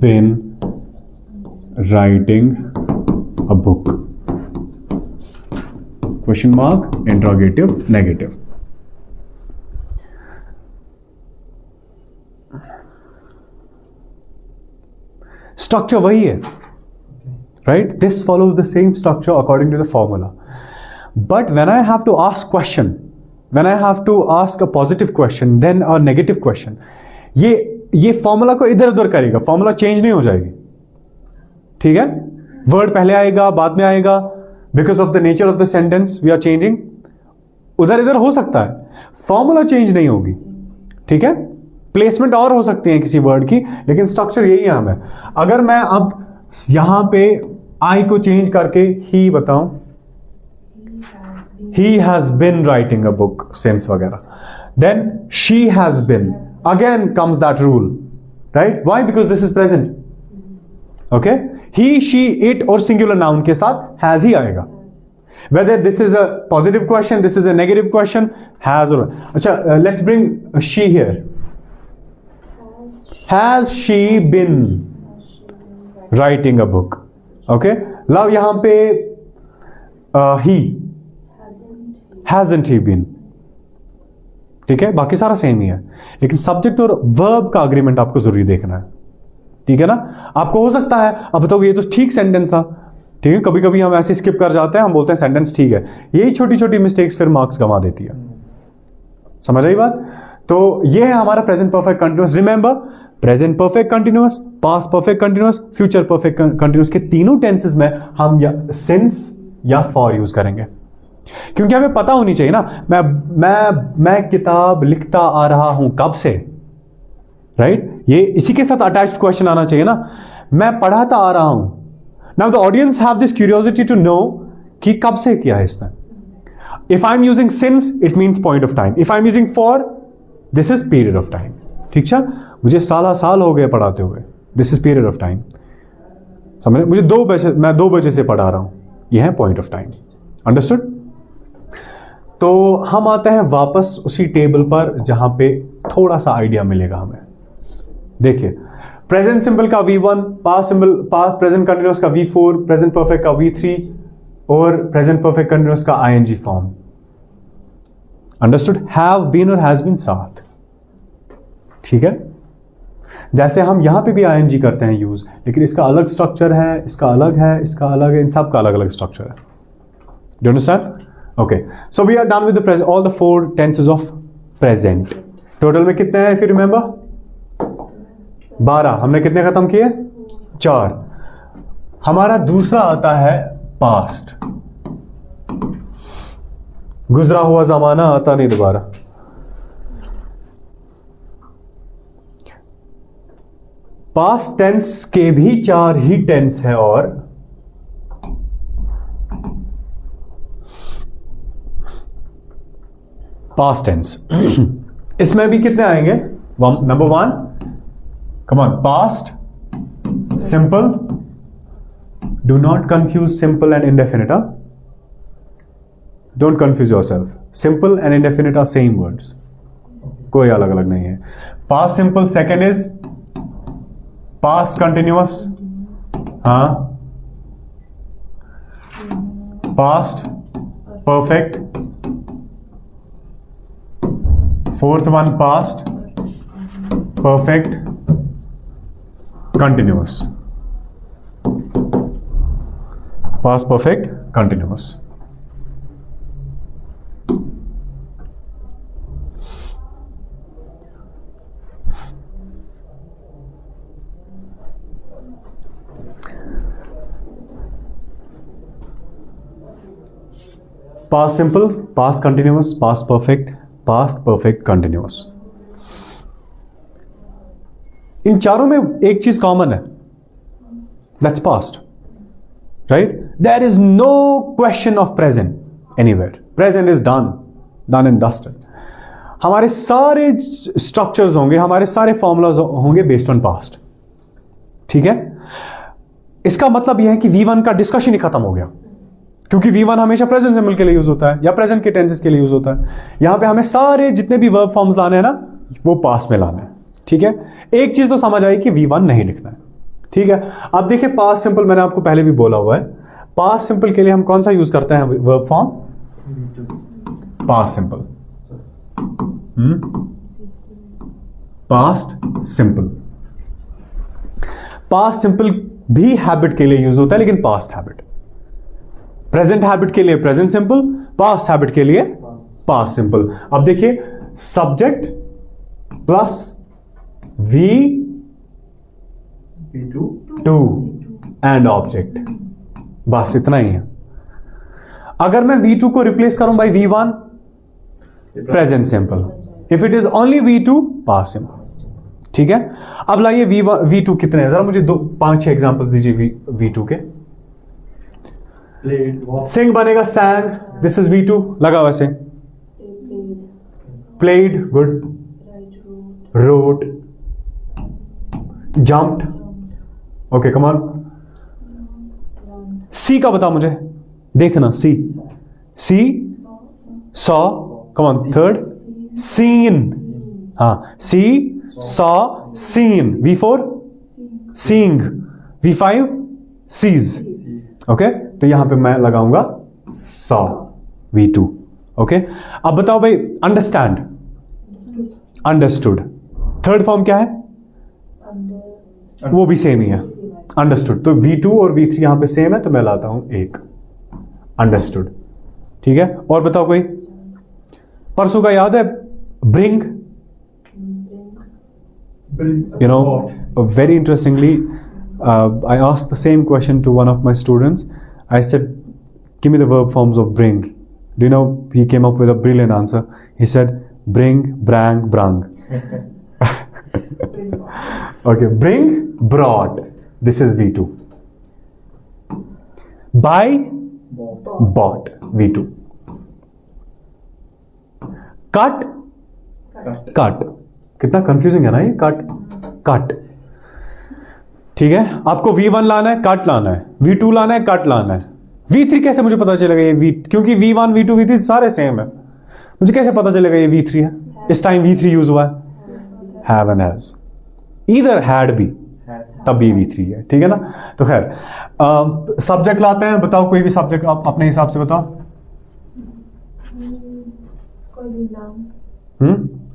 been writing a book? Question mark, interrogative, negative. Structure वही है, right? This follows the same structure according to the formula, but when I have to ask question, when I have to ask a positive question then a negative question, ये formula को इधर उधर करेगा, formula change नहीं हो जाएगी। ठीक है, वर्ड पहले आएगा, बाद में आएगा, because of the nature of the sentence we are changing. उधर इधर हो सकता है, फॉर्मूला चेंज नहीं होगी। ठीक है, प्लेसमेंट और हो सकती है किसी वर्ड की, लेकिन स्ट्रक्चर यही है हमें। अगर मैं अब यहां पे आई को चेंज करके ही बताऊं, he has been writing a book since वगैरह, then she has been, again comes that rule, right? Why? Because this is present. Okay, he, she, it और सिंगुलर नाउन के साथ हैज ही आएगा। Whether this is a positive question, this is a negative question, has और। अच्छा, let's bring she here. Has she been writing a book? Okay, love यहां पे ही, hasn't he been, ठीक है, बाकी सारा सेम ही है, लेकिन सब्जेक्ट और वर्ब का अग्रीमेंट आपको जरूरी देखना है, ठीक है ना। आपको हो सकता है अब बताओ ये तो ठीक सेंटेंस था, ठीक है, कभी कभी हम ऐसे स्किप कर जाते हैं, हम बोलते हैं सेंटेंस ठीक है, यही छोटी छोटी मिस्टेक्स फिर मार्क्स गंवा देती है, समझ आई बात। तो ये है हमारा present perfect continuous. Remember, present perfect continuous, past perfect continuous, future perfect continuous के तीनों टेंसेस में हम या सिंस या फॉर यूज करेंगे, क्योंकि हमें पता होनी चाहिए ना, मैं किताब लिखता आ रहा हूं कब से, राइट, ये इसी के साथ अटैच्ड क्वेश्चन आना चाहिए ना, मैं पढ़ाता आ रहा हूं। Now the audience have this curiosity to know कि कब से किया है इसने। If I am using since it means point of time, if I am using for this is period of time, ठीक है, मुझे साल हो गए पढ़ाते हुए, this is period of time, समझ, मुझे मैं 2 बजे से पढ़ा रहा हूं, यह है पॉइंट ऑफ टाइम, अंडरस्टूड। तो हम आते हैं वापस उसी टेबल पर जहां पे थोड़ा सा आइडिया मिलेगा हमें। देखिए, प्रेजेंट सिंपल का V1, पास्ट प्रेजेंट कंटिन्यूअस का V4, प्रेजेंट परफेक्ट का V3 और प्रेजेंट परफेक्ट कंटिन्यूअस का ING form, understood. Have been और हैज बीन साथ, ठीक है, जैसे हम यहां पे भी ING करते हैं यूज, लेकिन इसका अलग स्ट्रक्चर है, इसका अलग है, इसका अलग है, इन सब का अलग अलग स्ट्रक्चर है। Do understand? Okay, so we are done with the present, all the 4 tenses of present. Total में कितने हैं, if you remember? 12। हमने कितने खत्म किए? 4। हमारा दूसरा आता है पास्ट, गुजरा हुआ जमाना आता नहीं दोबारा। पास्ट टेंस के भी 4 ही टेंस है, और पास्ट टेंस इसमें भी कितने आएंगे? Number 1, come on, past simple, do not confuse simple and indefinite, don't confuse yourself, simple and indefinite are same words, कोई अलग अलग नहीं है। Past simple, second is past continuous, हाँ, past perfect, fourth one past perfect continuous, past perfect continuous. Past simple, past continuous, past perfect, past perfect continuous. इन चारों में एक चीज कॉमन है, that's past, right. There is no question of present anywhere, present is done and dusted. हमारे सारे structures होंगे, हमारे सारे फॉर्मूलाज होंगे बेस्ड ऑन पास्ट, ठीक है। इसका मतलब यह है कि V1 का डिस्कशन ही खत्म हो गया, क्योंकि V1 हमेशा प्रेजेंट सिंपल के लिए यूज होता है या प्रेजेंट के टेंसेस के लिए यूज होता है। यहां पे हमें सारे जितने भी वर्ब फॉर्म्स लाने हैं ना, वो पास्ट में लाने हैं, ठीक है। एक चीज तो समझ आई कि V1 नहीं लिखना है, ठीक है। अब देखिए, पास्ट सिंपल मैंने आपको पहले भी बोला हुआ है, पास्ट सिंपल के लिए हम कौन सा यूज करते हैं verb form? Past simple, past simple. Past simple भी हैबिट के लिए यूज होता है, लेकिन पास्ट हैबिट। प्रेजेंट हैबिट के लिए प्रेजेंट सिंपल, पास्ट हैबिट के लिए पास्ट सिंपल। अब देखिए, subject plus V2 and object, बस इतना ही है। अगर मैं V2 को रिप्लेस करूं by V1, present simple. If it is only V2, past simple, ठीक है। अब लाइए V2 कितने हैं, जरा मुझे 5-6 एग्जांपल्स दीजिए V2 के। सिंग बनेगा sang, दिस इज V2 लगा वैसे। Played, good. Wrote, jumped, okay, come on. See का बता मुझे, देखना, see saw, come on. Third, seen, हाँ, see, saw, seen, V4 seeing, V5 sees. Okay, तो यहां पे मैं लगाऊंगा सॉ, V2। ओके, अब बताओ भाई, अंडरस्टैंड, अंडरस्टूड, थर्ड फॉर्म क्या है? वो भी सेम ही है, अंडरस्टूड। तो V2 और V3 यहां पे सेम है, तो मैं लाता हूं एक, अंडरस्टूड। ठीक है, और बताओ कोई, परसों का याद है, bring, you know, very interestingly, I asked the same question to one of my students. I said, give me the verb forms of bring. Do you know, he came up with a brilliant answer. He said, bring, brang, brang. Okay, bring, brought. This is V2. Buy, bought. V2. Cut, cut. कितना confusing है ना ये, cut, cut. ठीक है, आपको V1 लाना है, cut लाना है, V2 लाना है, कट लाना है। V3 कैसे मुझे पता चलेगा ये V, क्योंकि V1 V2 V3 सारे सेम है, मुझे कैसे पता चलेगा ये V3 है? इस टाइम V3 यूज हुआ है, have and has, either had be, तब भी V3 है। ठीक है ना? तो खैर, सब्जेक्ट लाते हैं, बताओ कोई भी सब्जेक्ट आप अपने हिसाब से बताओ।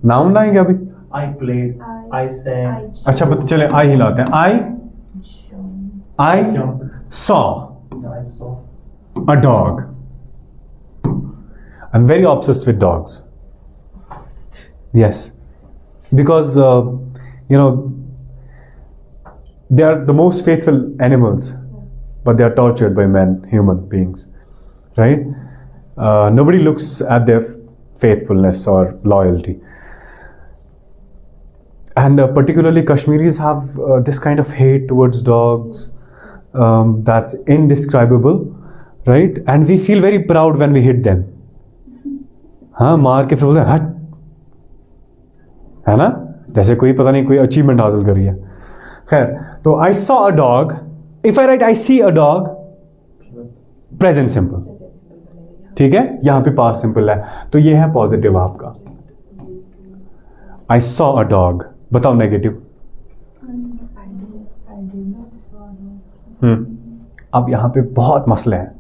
नाउन लाएंगे अभी? I played, I sang, अच्छा, चले आई ही लाते हैं। I saw I saw, a dog. I'm very obsessed with dogs. Yes, because you know, they are the most faithful animals, but they are tortured by men, human beings, right? Nobody looks at their faithfulness or loyalty. And particularly Kashmiris have this kind of hate towards dogs that's indescribable, right? And we feel very proud when we hit them. हाँ, मार के फिर बोलते हैं हट, है ना? जैसे कोई पता नहीं कोई अचीवमेंट हासिल करी है। खैर, तो I saw a dog. If I write I see a dog, present simple. ठीक है, यहां पे past simple है, तो ये है पॉजिटिव आपका। I saw a dog. बताओ नेगेटिव। अब यहां पे बहुत मसले हैं।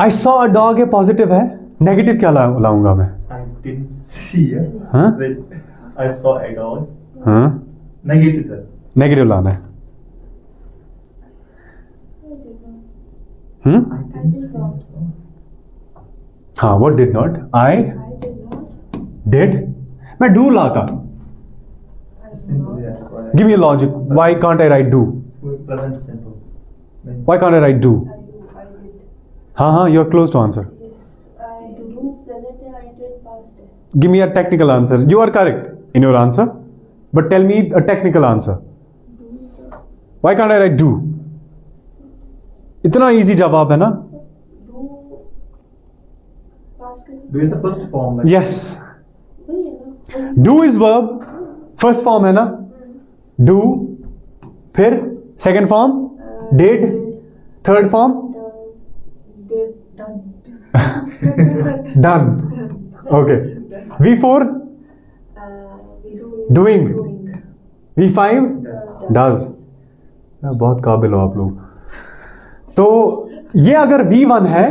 I saw a dog ये पॉजिटिव है, नेगेटिव क्या लाऊंगा मैं? I didn't see it. हाँ? I saw a dog. हाँ? Negative sir. नेगेटिव लाना है। I didn't see it. हाँ, what did not? I did. मैं do लाता। Simple, yeah. Give me a logic. Why can't I write do? Present simple. Why can't I write do? हाँ हाँ, you're close to answer. Give me a technical answer. You are correct in your answer, but tell me a technical answer. Why can't I write do? इतना easy जवाब है ना? Do is the first form. Like Yes. Do is verb. First form है ना? Do. फिर second form did. Third form done. Okay. V4 doing. V5 does. बहुत काबिल हो आप लोग। तो ये अगर V1 है,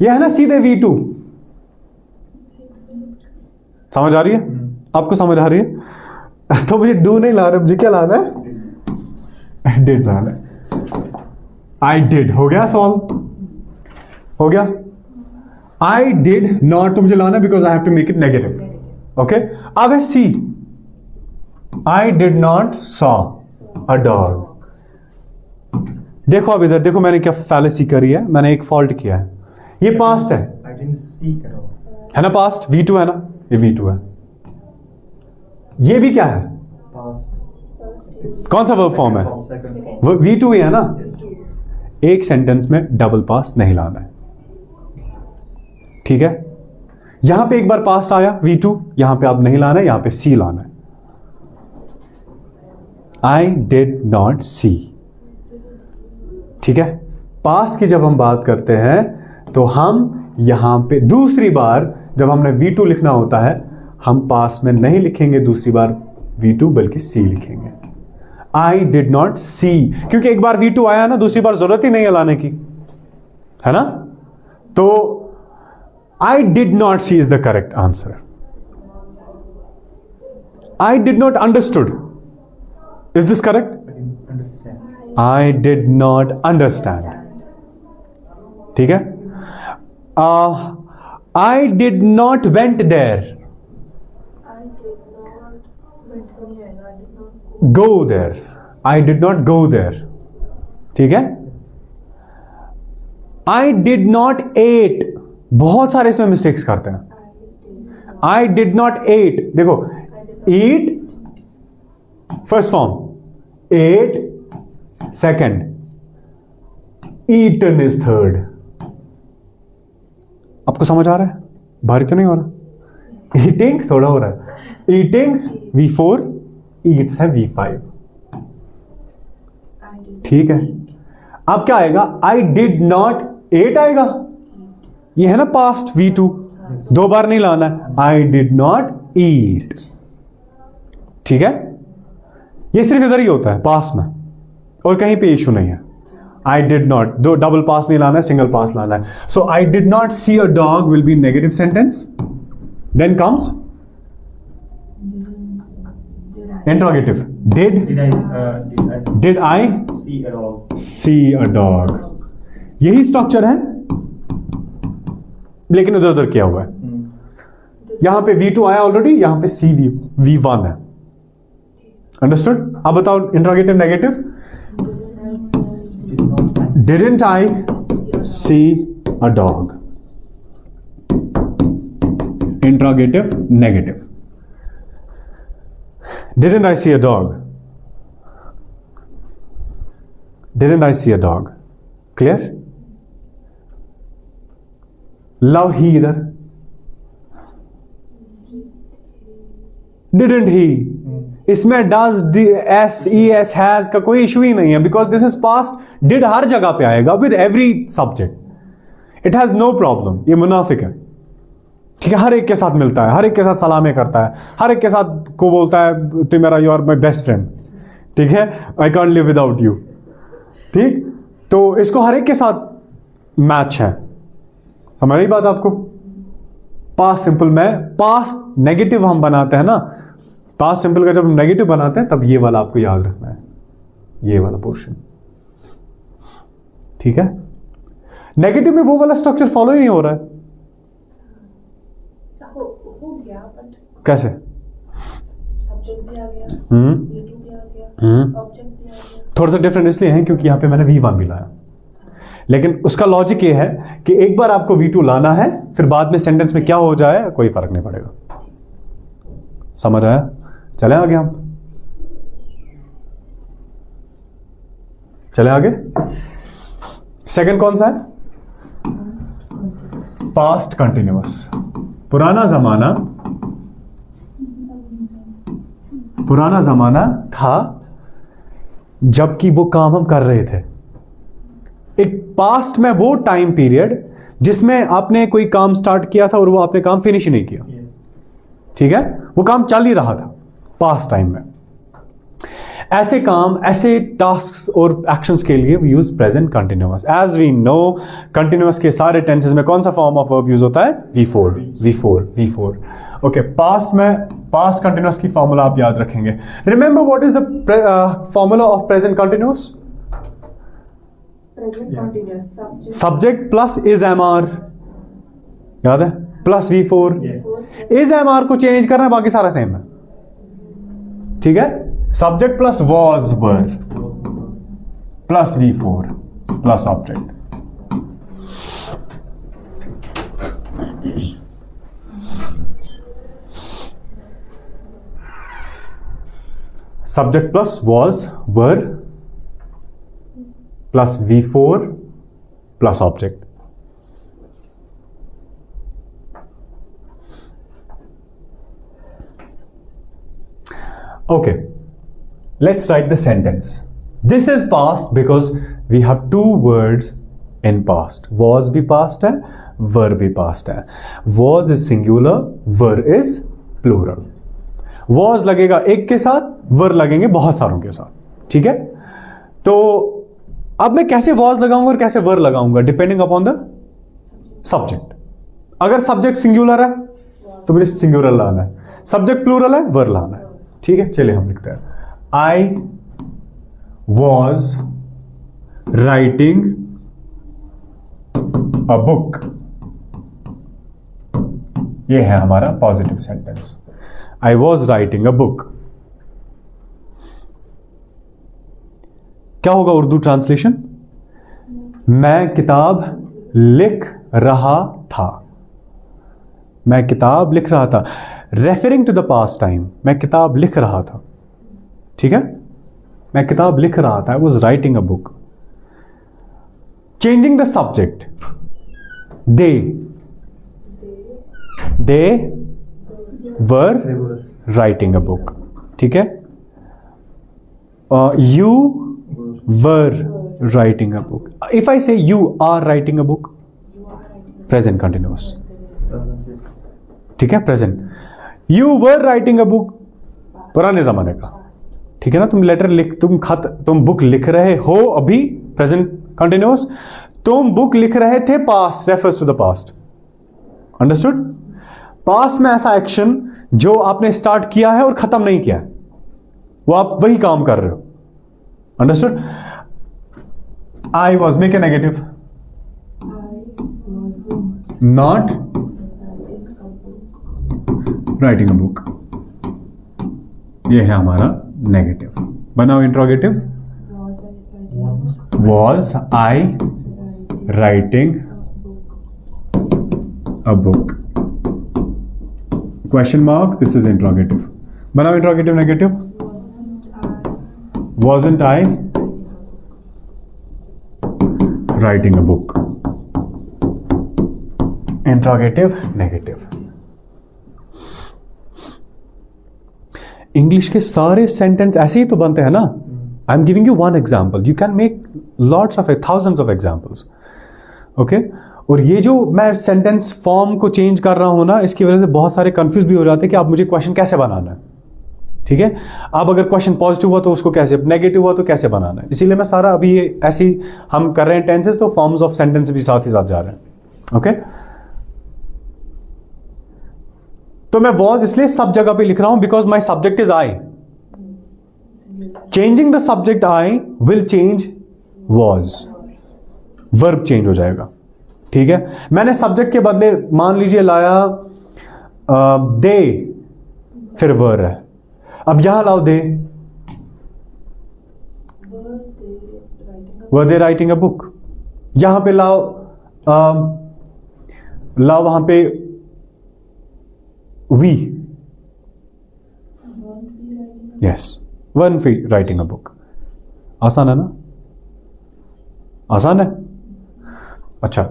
ये है ना सीधे V2। समझ आ रही है? आपको समझ आ रही है? तो मुझे डू नहीं लाना, मुझे क्या लाना है? डिड लाना है। आई डिड हो गया, सॉल्व हो गया। आई डिड नॉट तो मुझे लाना because I have to make it negative. Okay, अब है see. I did not saw a dog. देखो अब इधर देखो, मैंने क्या फैलेसी करी है, मैंने एक फॉल्ट किया है। ये पास्ट है, I didn't see at all. है ना? पास्ट V2 है ना? ये V2 है। ये भी क्या है? Past. कौन सा वर्ब फॉर्म है? Second form. V2 ही है ना? Yes. एक सेंटेंस में डबल पास्ट नहीं लाना है। ठीक है, यहां पे एक बार पास्ट आया V2, यहां पे अब नहीं लाना है, यहां पे सी लाना है। आई डिड नॉट सी। ठीक है, पास्ट की जब हम बात करते हैं तो हम यहां पे दूसरी बार जब हमने V2 लिखना होता है, हम पास में नहीं लिखेंगे दूसरी बार V2 बल्कि C लिखेंगे. I did not see, क्योंकि एक बार V2 आया ना, दूसरी बार जरूरत ही नहीं है लाने की, है ना? तो I did not see is the correct answer. I did not understood. Is this correct? Understand. I did not understand. ठीक है? I did not went there. Go there. I did not go there. ठीक है? I did not ate. बहुत सारे इसमें mistakes करते हैं. I did not ate. देखो, eat first form, ate second, eaten is third. आपको समझ आ रहा है? भारी तो नहीं हो रहा? Eating थोड़ा हो रहा है. Eating V4, eats है V5. ठीक है. अब क्या आएगा? I did not ate आएगा. ये है ना पास्ट V2, दो बार नहीं लाना है. I did not eat. ठीक है? ये सिर्फ इधर ही होता है पास में, और कहीं पे इशू नहीं है. I did not, दो डबल पास नहीं लाना है, सिंगल पास लाना है. So I did not see a dog will be negative sentence. Then comes interrogative. Did I see a dog? यही स्ट्रक्चर है, लेकिन उधर उधर किया हुआ है. यहां पे V2 आया ऑलरेडी, यहां पे V1 है. अंडरस्टूड? अब बताओ interrogative negative. Didn't I see a dog? Interrogative negative. Didn't I see a dog? Didn't I see a dog? Clear? Love he इधर. Didn't he? इसमें does, s, es, has का कोई issue ही नहीं है, because this is past. Did हर जगह पे आएगा with every subject. It has no problem. ये मुनाफिक है. ठीक है? हर एक के साथ मिलता है, हर एक के साथ सलामी करता है, हर एक के साथ को बोलता है तू मेरा, you are my best friend. ठीक है? I can't live without you. ठीक? तो इसको हर एक के साथ मैच है. समझ रही बात आपको? पास्ट सिंपल में पास्ट नेगेटिव हम बनाते हैं ना, पास्ट सिंपल का जब हम नेगेटिव बनाते हैं तब ये वाला आपको याद रखना है, ये वाला पोर्शन. ठीक है? नेगेटिव में वो वाला स्ट्रक्चर फॉलो ही नहीं हो रहा है. हो गया, बट कैसे? सब्जेक्ट भी आ गया, V2 भी आ गया, ऑब्जेक्ट भी आ गया. थोड़ा सा डिफरेंट इसलिए है क्योंकि यहां पे मैंने V1 भी लाया, लेकिन उसका लॉजिक ये है कि एक बार आपको V2 लाना है, फिर बाद में सेंटेंस में क्या हो जाए कोई फर्क नहीं पड़ेगा. समझ आया? चले आगे, हम चले आगे. सेकंड कौन सा है? Past continuous. पुराना जमाना था जबकि वो काम हम कर रहे थे. एक पास्ट में वो टाइम पीरियड जिसमें आपने कोई काम स्टार्ट किया था और वो आपने काम फिनिश नहीं किया. ठीक है? वो काम चल ही रहा था पास्ट टाइम में. ऐसे काम, ऐसे टास्क्स और एक्शंस के लिए we use present continuous. As we know, continuous के सारे टेंसेस में कौन सा फॉर्म ऑफ वर्ब यूज होता है? V4. ओके, पास्ट में पास्ट कंटिन्यूअस की फॉर्मूला आप याद रखेंगे. Remember what is the formula of present continuous? Present continuous subject plus is MR. याद है? Plus V4. इज MR को चेंज करना है, बाकी सारा सेम है. ठीक है? Subject plus was were plus V4 plus object. Subject plus was were plus V4 plus object. Okay, let's write the sentence. This is past because we have two words in past. Was भी past है, were भी past है. Was is singular, were is plural. Was लगेगा एक के साथ, वर लगेंगे बहुत सारों के साथ, ठीक है। तो अब मैं कैसे वॉज लगाऊंगा और कैसे वर लगाऊंगा, डिपेंडिंग अपॉन द सब्जेक्ट। अगर सब्जेक्ट सिंगुलर है तो मुझे सिंगुलर लाना है, सब्जेक्ट प्लूरल है वर लाना है, ठीक है। चलिए हम लिखते हैं, आई वॉज राइटिंग अ बुक। ये है हमारा positive sentence, I was writing a book. क्या होगा उर्दू ट्रांसलेशन? मैं किताब लिख रहा था, मैं किताब लिख रहा था, referring to the past time, मैं किताब लिख रहा था, ठीक है। मैं किताब लिख रहा था, I was writing a book. Changing the subject, they were writing a book, ठीक है। You were writing a book. If I say you are writing a book, present continuous, ठीक है, present. You were writing a book, पुराने जमाने का, ठीक है ना। तुम लेटर लिख, तुम बुक लिख रहे हो अभी, प्रेजेंट कंटिन्यूअस। तुम बुक लिख रहे थे, past, refers to the past, understood. Past में ऐसा एक्शन जो आपने स्टार्ट किया है और खत्म नहीं किया है, वो आप वही काम कर रहे हो, understood. I was, make a negative, not writing a book, ये है हमारा नेगेटिव। बनाओ interrogative, was I writing a book, question mark, this is interrogative. बनाओ interrogative negative, wasn't I writing a book, interrogative negative। English के सारे sentence ऐसे ही तो बनते हैं ना। I am giving you one example, you can make lots of thousands of examples, okay. और ये जो मैं सेंटेंस फॉर्म को चेंज कर रहा हूं ना, इसकी वजह से बहुत सारे कंफ्यूज भी हो जाते हैं कि आप मुझे क्वेश्चन कैसे बनाना है, ठीक है। अब अगर क्वेश्चन पॉजिटिव हुआ तो उसको कैसे, नेगेटिव हुआ तो कैसे बनाना है, इसीलिए मैं सारा अभी ऐसे ही हम कर रहे हैं टेंसेस, तो फॉर्म्स ऑफ सेंटेंस भी साथ ही साथ जा रहे हैं, ओके। तो मैं वॉज इसलिए सब जगह पे लिख रहा हूं because my subject is I. Changing the subject I will change was, verb change हो जाएगा, ठीक है। मैंने सब्जेक्ट के बदले मान लीजिए लाया दे, फिर वर है। अब यहां लाओ दे, वर दे राइटिंग अ बुक। यहां पे लाओ वहां पे we, yes, one we writing a book. आसान है ना, आसान है। अच्छा,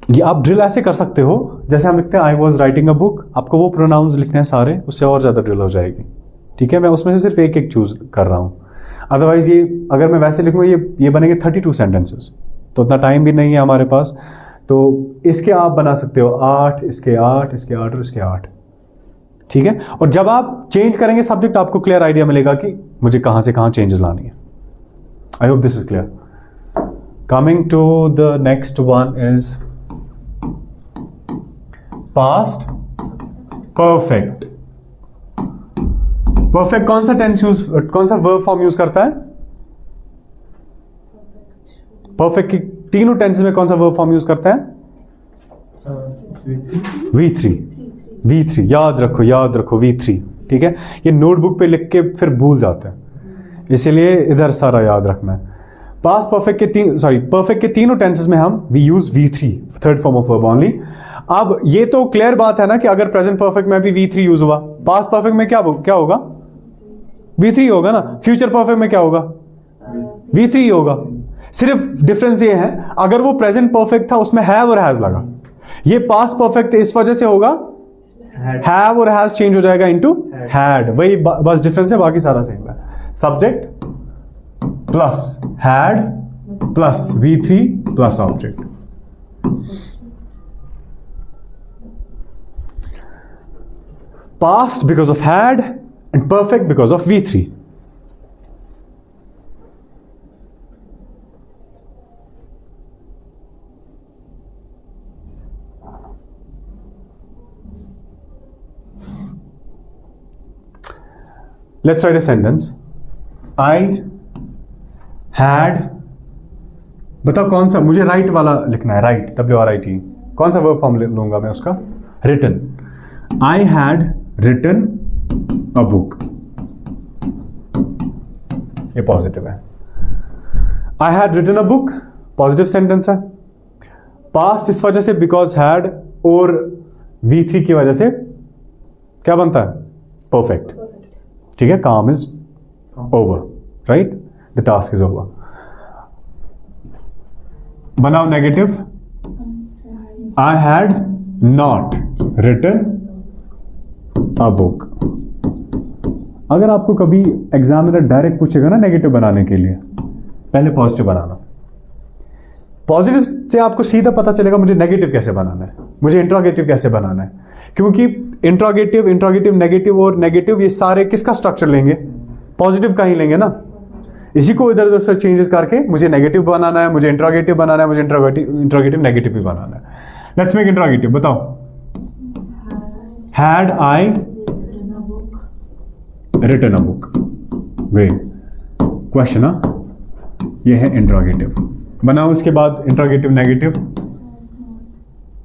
ये आप ड्रिल ऐसे कर सकते हो, जैसे हम लिखते हैं आई वॉज राइटिंग अ बुक, आपको वो प्रोनाउंस लिखने हैं सारे, उससे और ज्यादा ड्रिल हो जाएगी, ठीक है। मैं उसमें से सिर्फ एक एक चूज कर रहा हूं, अदरवाइज ये अगर मैं वैसे लिखूंगा ये बनेंगे 32 सेंटेंसेस, तो उतना टाइम भी नहीं है हमारे पास। तो इसके आप बना सकते हो 8, इसके 8, इसके 8 और इसके 8, ठीक है। और जब आप चेंज करेंगे सब्जेक्ट, आपको क्लियर आइडिया मिलेगा कि मुझे कहां से कहां चेंजेस लानी है। I hope this is clear. Coming to the next one is past perfect. Perfect कौन सा टेंस यूज, कौन सा वर्ब फॉर्म यूज करता है? परफेक्ट की तीनों टेंसेस में कौन सा वर्ब फॉर्म यूज करता है? V3। याद रखो V3, ठीक है। ये नोटबुक पे लिख के फिर भूल जाते हैं, इसीलिए इधर सारा याद रखना है। पास्ट परफेक्ट के परफेक्ट के तीनों टेंसेस में हम we use V3, third form of verb only. अब ये तो क्लियर बात है ना कि अगर प्रेजेंट परफेक्ट में भी V3 यूज हुआ, पास्ट परफेक्ट में क्या होगा? V3 होगा ना। फ्यूचर परफेक्ट में क्या होगा? V3 होगा। सिर्फ डिफरेंस ये है, अगर वो प्रेजेंट परफेक्ट था उसमें हैव और हैज लगा, ये पास्ट परफेक्ट इस वजह से होगा हैव और हैज चेंज हो जाएगा इनटू हैड, वही बस डिफरेंस है, बाकी सारा सेम है। Subject plus had plus V3 plus object, past because of had, and perfect because of V3. Let's write a sentence. I had, बताओ कौन सा, मुझे राइट वाला लिखना है, राइट, WRIT. कौन सा वर्ब फॉर्म लूंगा मैं उसका? Written. I had written a book. ये पॉजिटिव है. I had written a book, positive sentence है. पास्ट इस वजह से बिकॉज हैड, और V3 की वजह से क्या बनता है? परफेक्ट. ठीक है, काम is over, right, the task is over. बनाओ negative. I had not written a book. अगर आपको कभी एग्जामिनर डायरेक्ट पूछेगा ना नेगेटिव बनाने के लिए, पहले पॉजिटिव बनाना. पॉजिटिव से आपको सीधा पता चलेगा मुझे नेगेटिव कैसे बनाना है, मुझे इंट्रोगेटिव कैसे बनाना है. क्योंकि इंट्रोगेटिव, नेगेटिव और नेगेटिव ये सारे किसका स्ट्रक्चर लेंगे? पॉजिटिव का ही लेंगे ना. इसी को इधर उधर से चेंजेस करके मुझे नेगेटिव बनाना है, मुझे इंट्रोगेटिव बनाना है, मुझे इंट्रोगेटिव नेगेटिव भी बनाना है. Let's make interrogative. बताओ. Had I written a book. Great question. ये है इंट्रोगेटिव. बनाओ उसके बाद इंट्रोगेटिव नेगेटिव.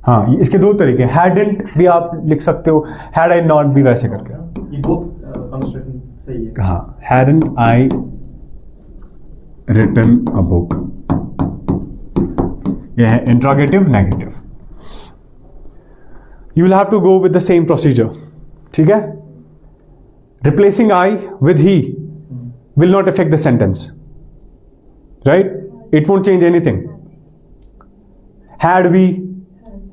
हाँ, इसके दो तरीके. हैडंट भी आप लिख सकते हो, हैड आई नॉट भी वैसे करके. ये बोथ कंस्ट्रक्शन सही है. हाँ, hadn't I written a book. यह है interrogative negative. You will have to go with the same procedure. ठीक है. Replacing I with he will not affect the sentence, right? It won't change anything. Had भी,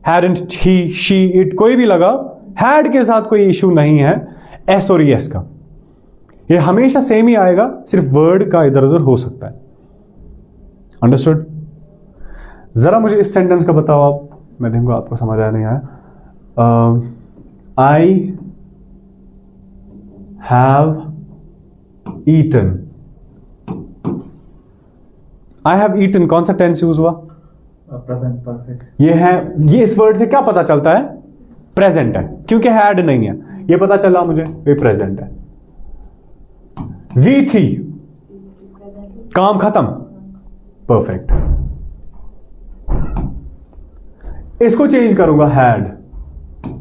hadn't, he, she, it, कोई भी लगा, had के साथ कोई issue नहीं है एस और एस का. ये हमेशा सेम ही आएगा, सिर्फ वर्ड का इधर उधर हो सकता है. अंडरस्टूड? जरा मुझे इस सेंटेंस का बताओ आप, मैं देखूंगा आपको समझ आया नहीं आया. I have eaten. I have eaten कौन सा टेंस यूज हुआ? Present perfect. ये है, ये इस वर्ड से क्या पता चलता है? प्रेजेंट है, क्योंकि हैड नहीं है. ये पता चला मुझे, ये प्रेजेंट है. V3 काम खत्म, परफेक्ट. इसको चेंज करूंगा, हैड,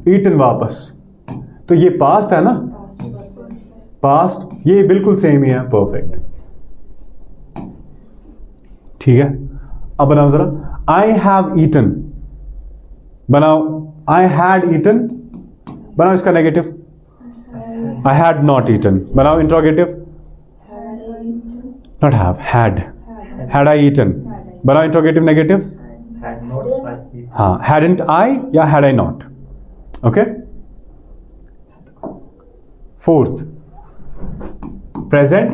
ईटन वापस, तो ये पास्ट है ना, पास्ट, ये बिल्कुल सेम ही है, परफेक्ट. ठीक है. अब बनाओ जरा. I have eaten. बनाओ. I had eaten. बनाओ इसका negative. I had not eaten. बनाओ interrogative. Not have, had. Had I eaten. बनाओ interrogative negative. Had not I. हाँ, हैडंट आई या had I not. Okay. Fourth, present,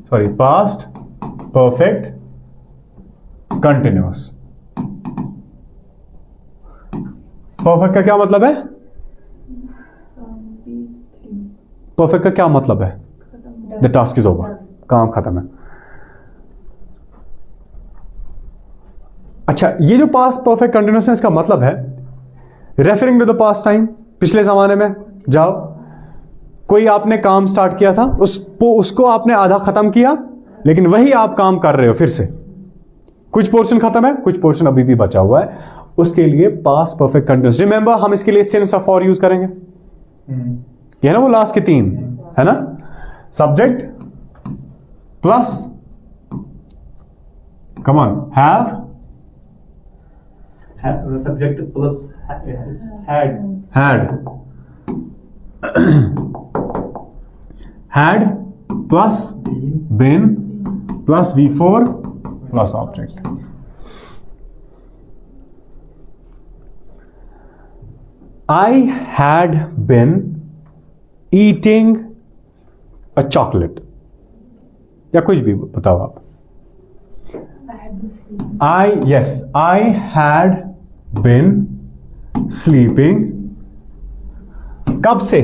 sorry, past, perfect, continuous. Perfect का क्या मतलब है? परफेक्ट का क्या मतलब है? द टास्क इज ओवर, काम खत्म है. अच्छा, ये जो पास्ट परफेक्ट कंटिन्यूअस है, इसका मतलब है referring to the past time. पिछले जमाने में जाओ, कोई आपने काम स्टार्ट किया था, उसको आपने आधा खत्म किया, लेकिन वही आप काम कर रहे हो फिर से. कुछ पोर्शन खत्म है, कुछ पोर्शन अभी भी बचा हुआ है, उसके लिए पास्ट परफेक्ट कंटिन्यूअस. रिमेंबर, हम इसके लिए सिंस ऑफ फॉर यूज करेंगे. ये है ना वो लास्ट के तीन, है ना? Subject plus, come on, have, subject plus had. Had plus been plus V4 plus object. I had been eating a chocolate. या कुछ भी बताओ आप. I had been sleeping. कब से?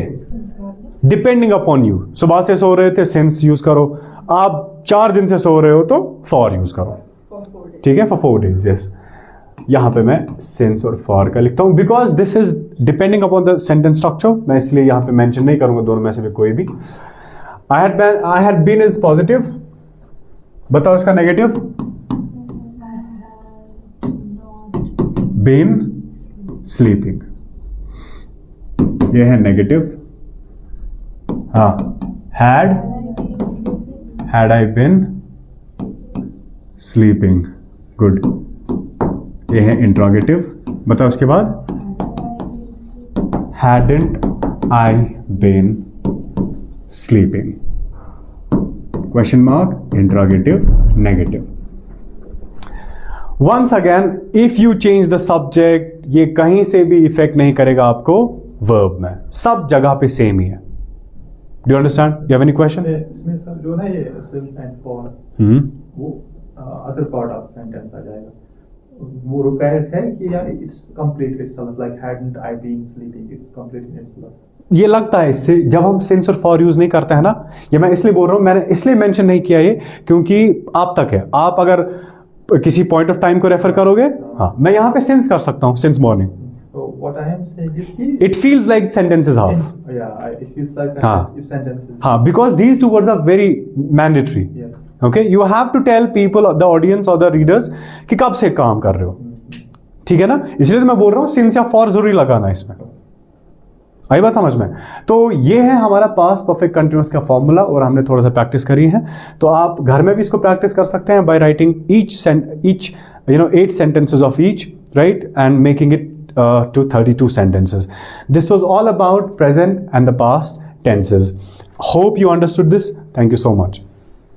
डिपेंडिंग अपॉन यू, सुबह से सो रहे थे सिंस यूज करो, आप 4 दिन से सो रहे हो तो फॉर यूज करो, ठीक है, फॉर 4 days, यस। यहां पे मैं सिंस और फॉर का लिखता हूं because this is depending upon the sentence structure, मैं इसलिए यहां पे मेंशन नहीं करूंगा दोनों में से भी कोई भी। I had been is positive, बताओ इसका नेगेटिव। बीन स्लीपिंग, ये है नेगेटिव। हाँ, had I been sleeping, good, ये है इंट्रोगेटिव। बताओ उसके बाद, hadn't I been sleeping, question mark, interrogative, negative. Once again if you change the subject, ये कहीं से भी इफेक्ट नहीं करेगा आपको वर्ब में, सब जगह पे सेम ही है। Do you understand? You have any question? इसमें सर जो ना ये सिंस एंड फॉर, वो अदर पार्ट ऑफ सेंटेंस आ जाएगा, वो रिक्वायर्ड है कि या it's complete itself, like hadn't I been sleeping, it's complete in itself. ये लगता है इससे जब हम सिंस और फॉर यूज नहीं करते हैं ना, ये मैं इसलिए बोल रहा हूं, मैंने इसलिए मेंशन नहीं किया ये क्योंकि आप तक है, आप अगर किसी पॉइंट ऑफ टाइम को रेफर करोगे, हाँ मैं यहां पे सिंस कर सकता हूं, since morning. So what I am saying is कि It feels like sentence is half. it feels like हाँ. if sentence is हाँ, because these 2 words are very mandatory. yes. Okay, you have to tell people, the audience or the readers कि कब से काम कर रहे हो, ठीक है ना, इसलिए तो मैं बोल रहा हूँ सिंस या फॉर जरूरी लगाना इसमें। आई बात समझ में? तो ये है हमारा पास्ट परफेक्ट कंटिन्यूअस का फॉर्मूला और हमने थोड़ा सा प्रैक्टिस करी है, तो आप घर में भी इसको प्रैक्टिस कर सकते हैं by writing each 8 sentences of each, right, and making it to 32 sentences. This was all about present and the past tenses. Hope you understood this. Thank you so much.